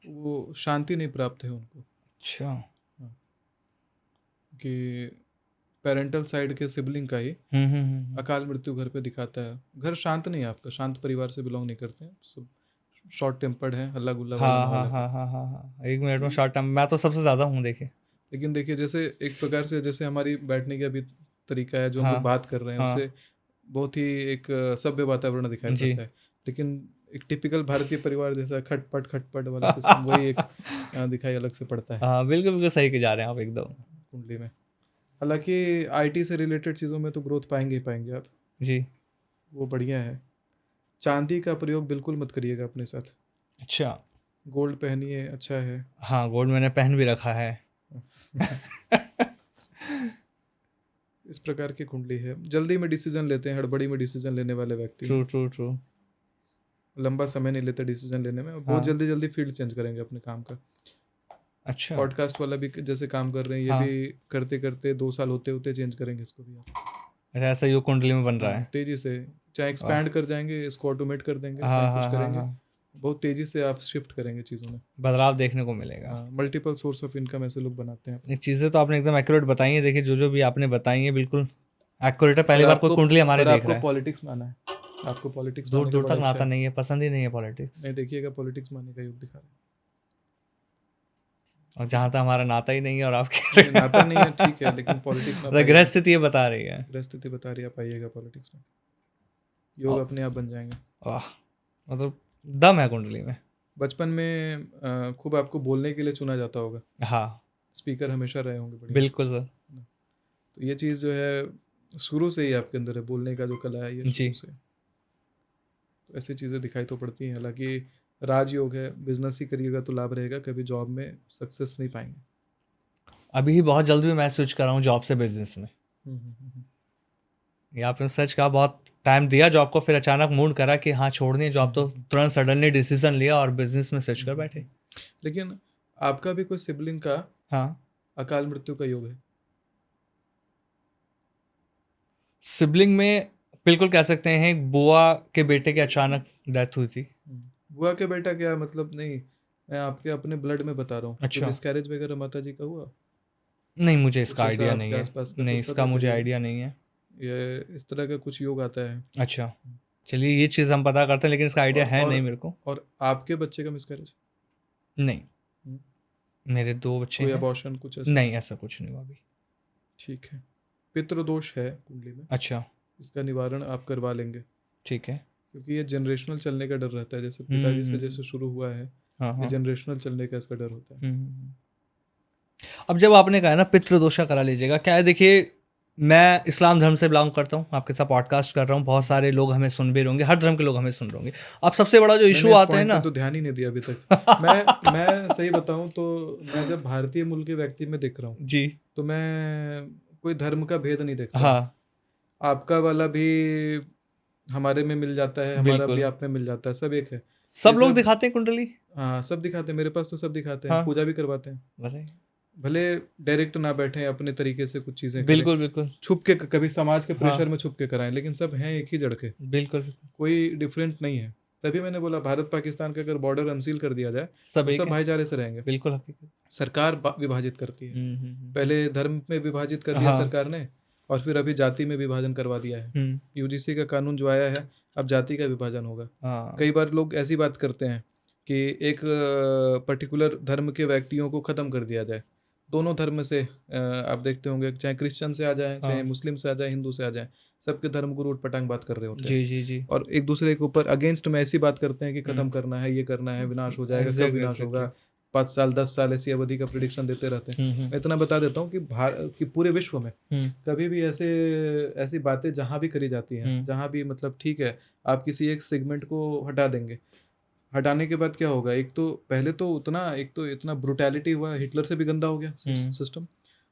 वो शांति नहीं प्राप्त है उनको। अच्छा। हाँ, कि पेरेंटल साइड के सिबलिंग का ही अकाल मृत्यु घर पे दिखाता है। घर शांत नहीं है आपका, शांत परिवार से बिलोंग नहीं करते हैं, सब शॉर्ट टेम्पर्ड है, हल्ला गुल्ला वाला हाँ माहौल हाँ है। हाँ हाँ हाँ हाँ, 1 मिनट में शॉर्ट टर्म मैं तो सबसे ज़्यादा हूँ देखिए। लेकिन देखिए जैसे एक प्रकार से जैसे हमारी बैठने की अभी तरीका है, जो हम हाँ लोग बात कर रहे हैं हाँ उससे बहुत ही एक सभ्य वातावरण दिखाई जी। पड़ता है। लेकिन एक टिपिकल भारतीय परिवार जैसा खटपट वाला सिस्टम, वही एक दिखाई अलग से पड़ता है हाँ बिल्कुल बिल्कुल सही के जा रहे हैं आप एकदम। कुंडली में। हालांकि आईटी से रिलेटेड चीज़ों में तो ग्रोथ पाएंगे ही पाएंगे आप, जी। वो बढ़िया है। चांदी का प्रयोग बिल्कुल मत करिएगा अपने साथ, अच्छा। गोल्ड पहनिए, अच्छा है। हाँ गोल्ड मैंने पहन भी रखा है। इस प्रकार की कुंडली है, जल्दी में डिसीजन लेते हैं, हड़बड़ी में डिसीजन लेने वाले व्यक्ति ट्रू हैं, ट्रू ट्रू। लंबा समय नहीं लेते डिसीजन लेने में, और बहुत हाँ। जल्दी जल्दी फील्ड चेंज करेंगे अपने काम का। अच्छा। पॉडकास्ट वाला भी जैसे काम कर रहे हैं, ये हाँ। भी करते करते 2 साल होते होते चेंज करेंगे इसको भी आप। अच्छा, ऐसा योग कुंडली में बन रहा हाँ है। तेजी से, चाहे वाह। एक्सपैंड कर जाएंगे, इसको ऑटोमेट कर देंगे, हाँ चाहे कुछ हाँ हाँ करेंगे, हाँ, बहुत तेजी से आप शिफ्ट करेंगे चीज़ों में। बदलाव देखने को मिलेगा। हाँ मल्टीपल सोर्स ऑफ इनकम ऐसे लोग बनाते हैं अपने। ये चीज़ें तो आपने एकदम एक्यूरेट बताई हैं, देखिए जो जो भी आपने बताई है बिल्कुल एक्यूरेट है। पहली पर बार कोई आपको कुंडली हमारे पर देख आपको रहा है। पॉलिटिक्स माना है, आपको पॉलिटिक्स दूर मानने का दूर बड़ा तक इच्छा नाता है। नहीं है, पसंद ही नहीं है पॉलिटिक्स। नहीं देखिएगा, पॉलिटिक्स मानने का योग दिखा रहे और जहाँ तक हमारा नाता ही नहीं है, और आप कह हैं। रहे नहीं, नाता नहीं है ठीक है, लेकिन पॉलिटिक्स में आप हैं ग्रह आइएगा, स्थिति ये बता रही है। ग्रह स्थिति बता रही है, आप आइएगा पॉलिटिक्स में, योग अपने आप बन जाएंगे। वाह, मतलब दम है कुंडली में। बचपन में खूब आपको बोलने के लिए चुना जाता होगा, हाँ स्पीकर हमेशा रहे होंगे बढ़िया। बिल्कुल सर। तो ये चीज़ जो है शुरू से ही आपके अंदर है, बोलने का जो कला है ये जी। शुरू से। तो ऐसी चीज़ें दिखाई तो पड़ती हैं। हालांकि राजयोग है, बिजनेस ही करिएगा तो लाभ रहेगा, कभी जॉब में सक्सेस नहीं पाएंगे। अभी ही बहुत जल्दी मैं स्विच कर रहा हूँ जॉब से बिजनेस में। ये आपने सच कहा, बहुत टाइम दिया जॉब को, फिर अचानक मूड करा कि हाँ छोड़नी है जॉब, तो तुरंत सडनली डिसीजन लिया और बिजनेस में स्विच कर बैठे। लेकिन आपका भी कोई सिबलिंग का हाँ अकाल मृत्यु का योग है? सिबलिंग में बिल्कुल कह सकते हैं, एक बुआ के बेटे की अचानक डेथ हुई थी। बुआ के बेटा क्या मतलब? नहीं, मैं आपके अपने ब्लड में बता रहा हूँ। अच्छा। तो मिसकैरेज वगैरह माता जी का हुआ? नहीं मुझे इसका कुछ ऐसा आइडिया आपके नहीं है। आसपास का नहीं कुछ इसका पता मुझे करिएगा, आइडिया नहीं है। ये इस तरह का कुछ योग आता है। अच्छा चलिए, ये चीज़ हम पता करते हैं, लेकिन इसका आइडिया है नहीं मेरे को। और आपके बच्चे का मिसकैरेज? नहीं मेरे 2 बच्चे कोई हैं। अबॉर्शन कुछ ऐसा? नहीं ऐसा कुछ नहीं हुआ अभी। ठीक है। पितृदोष है कुंडली में, अच्छा इसका निवारण आप करवा लेंगे, ठीक है। क्योंकि ये जनरेशनल चलने का डर रहता है। जैसे पिताजी से जैसे शुरू हुआ है, हाँ ये हाँ। जनरेशनल चलने का इसका डर होता है। अब जब आपने कहा ना पितृदोषा करा लीजिएगा, क्या है देखिए, मैं इस्लाम धर्म से बिलोंग करता हूँ, आपके साथ पॉडकास्ट कर रहा हूँ, बहुत सारे लोग हमें सुन भी होंगे, हर धर्म के लोग हमें सुन रहे होंगे। अब सबसे बड़ा जो इशू मैंने इस आता है point ना, पे तो ध्यान ही नहीं दिया अभी तक। मैं सही बताऊं तो मैं जब भारतीय मूल के व्यक्ति में देख रहा हूँ जी तो मैं कोई धर्म का भेद नहीं देखता हूँ। हाँ आपका वाला भी हमारे में मिल जाता है, हमारा भी बिल्कुल, आप में मिल जाता है, सब एक है। सब ये लोग सब दिखाते हैं कुंडली। हाँ, सब दिखाते हैं, मेरे पास तो सब दिखाते हैं, हाँ। पूजा भी करवाते हैं। बताइए। भले डायरेक्ट ना बैठें, अपने तरीके से कुछ चीज़ें करें, बिल्कुल, बिल्कुल। छुप के कभी समाज के हाँ। प्रेशर में छुप के कराएँ, लेकिन सब हैं एक ही जड़ के, बिल्कुल, बिल्कुल। कोई डिफरेंट नहीं है। तभी मैंने बोला भारत पाकिस्तान का अगर बॉर्डर अनसील कर दिया जाए, सब तो एक सब है। भाईचारे से रहेंगे। बिल्कुल हकीकत। सरकार विभाजित करती है, हुँ। पहले धर्म में विभाजित कर दिया हाँ। सरकार ने, और फिर अभी जाति में विभाजन करवा दिया है। हुँ। यूजीसी का कानून जो आया है, अब जाति का विभाजन होगा। हाँ। कई बार लोग ऐसी बात करते हैं कि एक पर्टिकुलर धर्म के व्यक्तियों को ख़त्म कर दिया जाए। दोनों धर्म से आप देखते होंगे, चाहे क्रिश्चियन से आ जाएँ, चाहे हाँ। मुस्लिम से आ जाएँ, हिंदू से आ जाएँ, सबके धर्म गुरु ऊट-पटांग बात कर रहे होते हैं। जी, जी, जी। और एक दूसरे के ऊपर अगेंस्ट में ऐसी बात करते हैं कि हुँ। खत्म करना है, ये करना है, विनाश हो जाएगा, कब एग्ज़ैक्टली, विनाश एग्ज़ैक्टली। होगा, 5 साल, 10 साल ऐसी अवधि का प्रेडिक्शन देते रहते हैं। हुँ। मैं इतना बता देता हूँ कि कि पूरे विश्व में हुँ। कभी भी ऐसी बातें जहाँ भी करी जाती हैं, हुँ। जहाँ भी मतलब ठीक है, आप किसी एक सेगमेंट को हटा देंगे। हटाने के बाद क्या होगा? एक तो इतना ब्रुटैलिटी हुआ, हिटलर से भी गंदा हो गया हुँ। सिस्टम।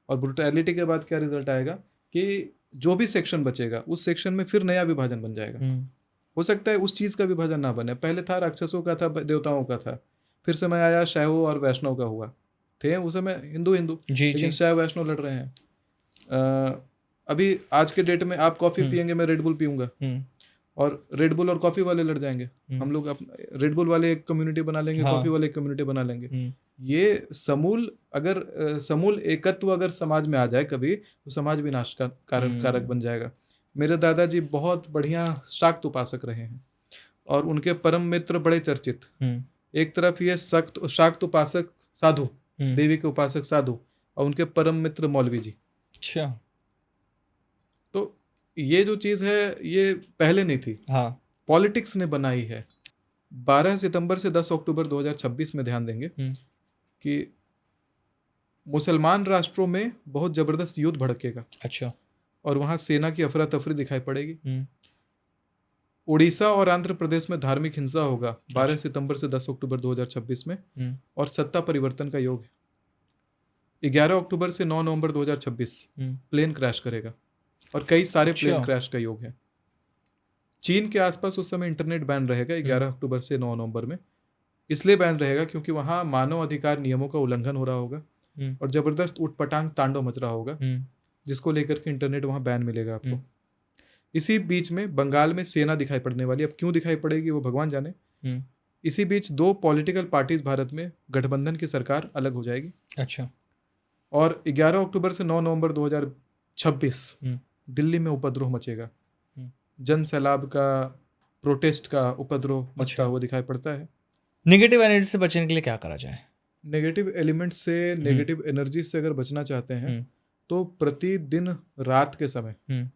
और ब्रुटैलिटी के बाद क्या रिजल्ट आएगा कि जो भी सेक्शन बचेगा, उस सेक्शन में फिर नया विभाजन बन जाएगा। हुँ। हो सकता है उस चीज़ का विभाजन ना बने, पहले था राक्षसों का था, देवताओं का था, फिर समय आया शैवों और वैष्णव का हुआ। थे उस समय हिंदू-हिंदू, जी, लेकिन जी। शैव वैष्णव लड़ रहे हैं। अभी आज के डेट में आप कॉफ़ी हुँ। पिएँगे, मैं रेड बुल पीऊँगा, हुँ। और रेड बुल और कॉफ़ी वाले लड़ जाएँगे। हुँ। हम लोग रेड बुल वाले एक कम्युनिटी बना लेंगे, हाँ। कॉफ़ी वाले एक कम्युनिटी बना लेंगे। हुँ। ये समूल एकत्व अगर समाज में आ जाए कभी, तो समाज विनाश का कारक बन जाएगा। मेरे दादाजी बहुत बढ़िया शाक्त उपासक रहे हैं, और उनके परम मित्र बड़े चर्चित। हुँ। एक तरफ ये शाक्त उपासक साधु, हुँ। देवी के उपासक साधु, और उनके परम मित्र मौलवी जी। अच्छा। तो ये जो चीज़ है, ये पहले नहीं थी, हाँ। पॉलिटिक्स ने बनाई है। 12 सितंबर से 10 अक्टूबर 2026 में ध्यान देंगे हुँ। कि मुसलमान राष्ट्रों में बहुत ज़बरदस्त युद्ध भड़केगा, अच्छा। और वहाँ सेना की अफरा-तफरी दिखाई पड़ेगी। हुँ। उड़ीसा और आंध्र प्रदेश में धार्मिक हिंसा होगा 12 अच्छा। सितंबर से 10 अक्टूबर 2026 में, हुँ। और सत्ता परिवर्तन का योग है। 11 अक्टूबर से 9 नवंबर 2026 हुँ। प्लेन क्रैश करेगा, और कई सारे प्लेन अच्छा। क्रैश का योग है। चीन के आसपास उस समय इंटरनेट बैन रहेगा 11 अक्टूबर से 9 नवंबर में। इसलिए बैन रहेगा क्योंकि वहाँ मानव अधिकार नियमों का उल्लंघन हो रहा होगा, हुँ। और ज़बरदस्त ऊट-पटांग तांडव मच रहा होगा, हुँ। जिसको लेकर के इंटरनेट वहाँ बैन मिलेगा आपको। हुँ। इसी बीच में बंगाल में सेना दिखाई पड़ने वाली है। अब क्यों दिखाई पड़ेगी वो भगवान जाने। हुँ। इसी बीच 2 पॉलिटिकल पार्टीज भारत में गठबंधन की सरकार अलग हो जाएगी, अच्छा। और 11 अक्टूबर से 9 नवंबर 2026 हुँ। दिल्ली में उपद्रव मचेगा। हुँ। जन सैलाब का, प्रोटेस्ट का उपद्रव मचता अच्छा। हुआ दिखाई पड़ता है। नेगेटिव एनर्जी से बचने के लिए क्या करा जाए? नेगेटिव एलिमेंट्स से, नेगेटिव एनर्जी से अगर बचना चाहते हैं, हुँ। तो प्रतिदिन रात के समय हुँ।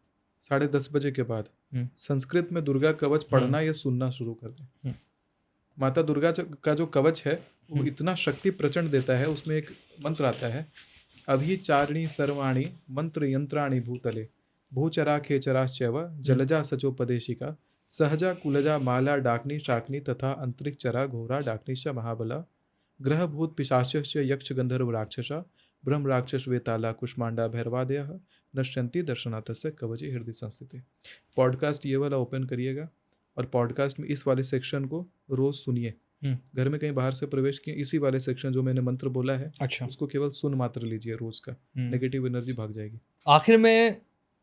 10:30 बजे के बाद हुँ। संस्कृत में दुर्गा कवच पढ़ना या सुनना शुरू कर दें। हुँ। माता दुर्गा का जो कवच है, वो हुँ। इतना शक्ति प्रचंड देता है। उसमें एक मंत्र आता है, अभिचारिणी सर्वाणि मंत्र यंत्राणि भूतले भूचरा खेचराश्चैव जलजा सचोपदेशिका सहजा कुलजा माला डाकनी शाकनी तथा अंतरिक्षरा घोरा डाकनीश महाबला ग्रह भूत पिशाच यक्ष गंधर्व राक्षसा ब्रह्म राक्षस वेताला कुष्मांडा भैरवादय नश्यंती दर्शनाथस्य कवचे हृदय संस्थिति। पॉडकास्ट ये वाला ओपन करिएगा, और पॉडकास्ट में इस वाले सेक्शन को रोज सुनिए। घर में कहीं बाहर से प्रवेश किए, इसी वाले सेक्शन जो मैंने मंत्र बोला है, अच्छा। उसको केवल सुन मात्र लीजिए रोज का, नेगेटिव एनर्जी भाग जाएगी। आखिर में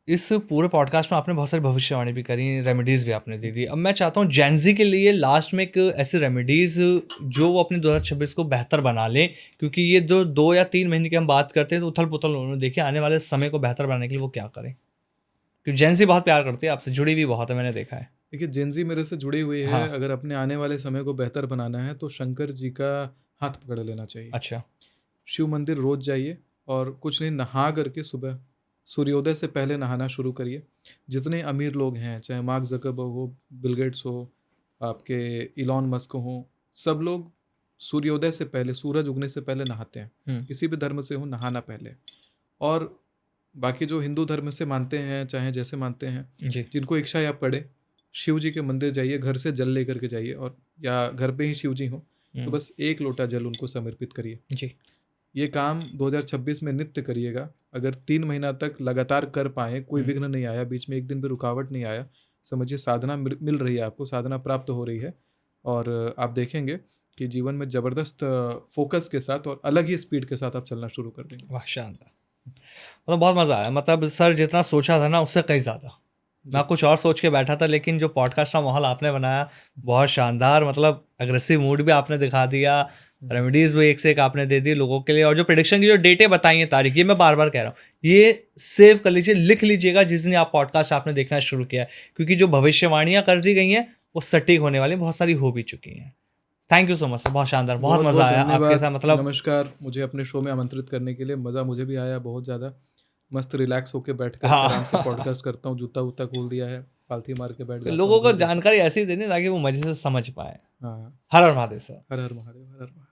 इस पूरे पॉडकास्ट में आपने बहुत सारी भविष्यवाणी भी करी, रेमेडीज भी आपने दे दी। अब मैं चाहता हूँ जेनजी के लिए लास्ट में एक ऐसी रेमेडीज जो वो अपने 2026 को बेहतर बना लें, क्योंकि ये जो 2 या 3 महीने की हम बात करते हैं तो उथल पुथल उन्होंने देखिए, आने वाले समय को बेहतर बनाने के लिए वो क्या करें? क्योंकि जेनजी बहुत प्यार करती है आपसे, जुड़ी हुई बहुत है, मैंने देखा है। देखिए, जेनजी मेरे से जुड़ी हुई है। हाँ। अगर अपने आने वाले समय को बेहतर बनाना है, तो शंकर जी का हाथ पकड़ लेना चाहिए। अच्छा। शिव मंदिर रोज जाइए, और कुछ नहीं, नहा करके सुबह सूर्योदय से पहले नहाना शुरू करिए। जितने अमीर लोग हैं, चाहे मार्क ज़करबर्ग हो, बिल गेट्स हो, आपके इलॉन मस्क हो, सब लोग सूर्योदय से पहले, सूरज उगने से पहले नहाते हैं। किसी भी धर्म से हो, नहाना पहले। और बाकी जो हिंदू धर्म से मानते हैं, चाहे जैसे मानते हैं, जी। जिनको इच्छा है आप पढ़े, शिव जी के मंदिर जाइए, घर से जल लेकर के जाइए, और या घर पे ही शिव जी हो तो बस 1 लोटा जल उनको समर्पित करिए। जी। ये काम 2026 में नित्य करिएगा। अगर 3 महीना तक लगातार कर पाएँ, कोई विघ्न नहीं आया, बीच में एक दिन भी रुकावट नहीं आया, समझिए साधना मिल रही है आपको, साधना प्राप्त हो रही है, और आप देखेंगे कि जीवन में ज़बरदस्त फोकस के साथ और अलग ही स्पीड के साथ आप चलना शुरू कर देंगे। वाह शानदार, मतलब बहुत मज़ा आया। मतलब सर जितना सोचा था ना उससे कहीं ज़्यादा, मैं कुछ और सोच के बैठा था, लेकिन जो पॉडकास्ट का माहौल आपने बनाया बहुत शानदार। मतलब अग्रेसिव मूड भी आपने दिखा दिया, रेमेडीज भी एक से एक आपने दे दी लोगों के लिए, और जो प्रेडिक्शन की जो डेटें बताई हैं, तारीख, ये मैं बार बार कह रहा हूँ, ये सेव कर लीजिए, लिख लीजिएगा जिस दिन आप पॉडकास्ट आपने देखना शुरू किया है, क्योंकि जो भविष्यवाणियाँ कर दी गई हैं वो सटीक होने वाली, बहुत सारी हो भी चुकी हैं। Thank you so much sir, बहुत शानदार, बहुत मज़ा आया आपके धन्यवाद। साथ। मतलब नमस्कार, मुझे अपने शो में आमंत्रित करने के लिए मज़ा मुझे भी आया बहुत ज़्यादा। मस्त रिलैक्स होके बैठ कर हाँ। आराम से पॉडकास्ट करता हूँ, जूता वूता खोल दिया है, पालथी मार के बैठ जाता लोगों हूँ को घर जैसे। जानकारी ऐसी देनी ताकि वो मजे से समझ पाए। हाँ, हर हर महादेव सर। हर हर महादेव, हर हर महादेव।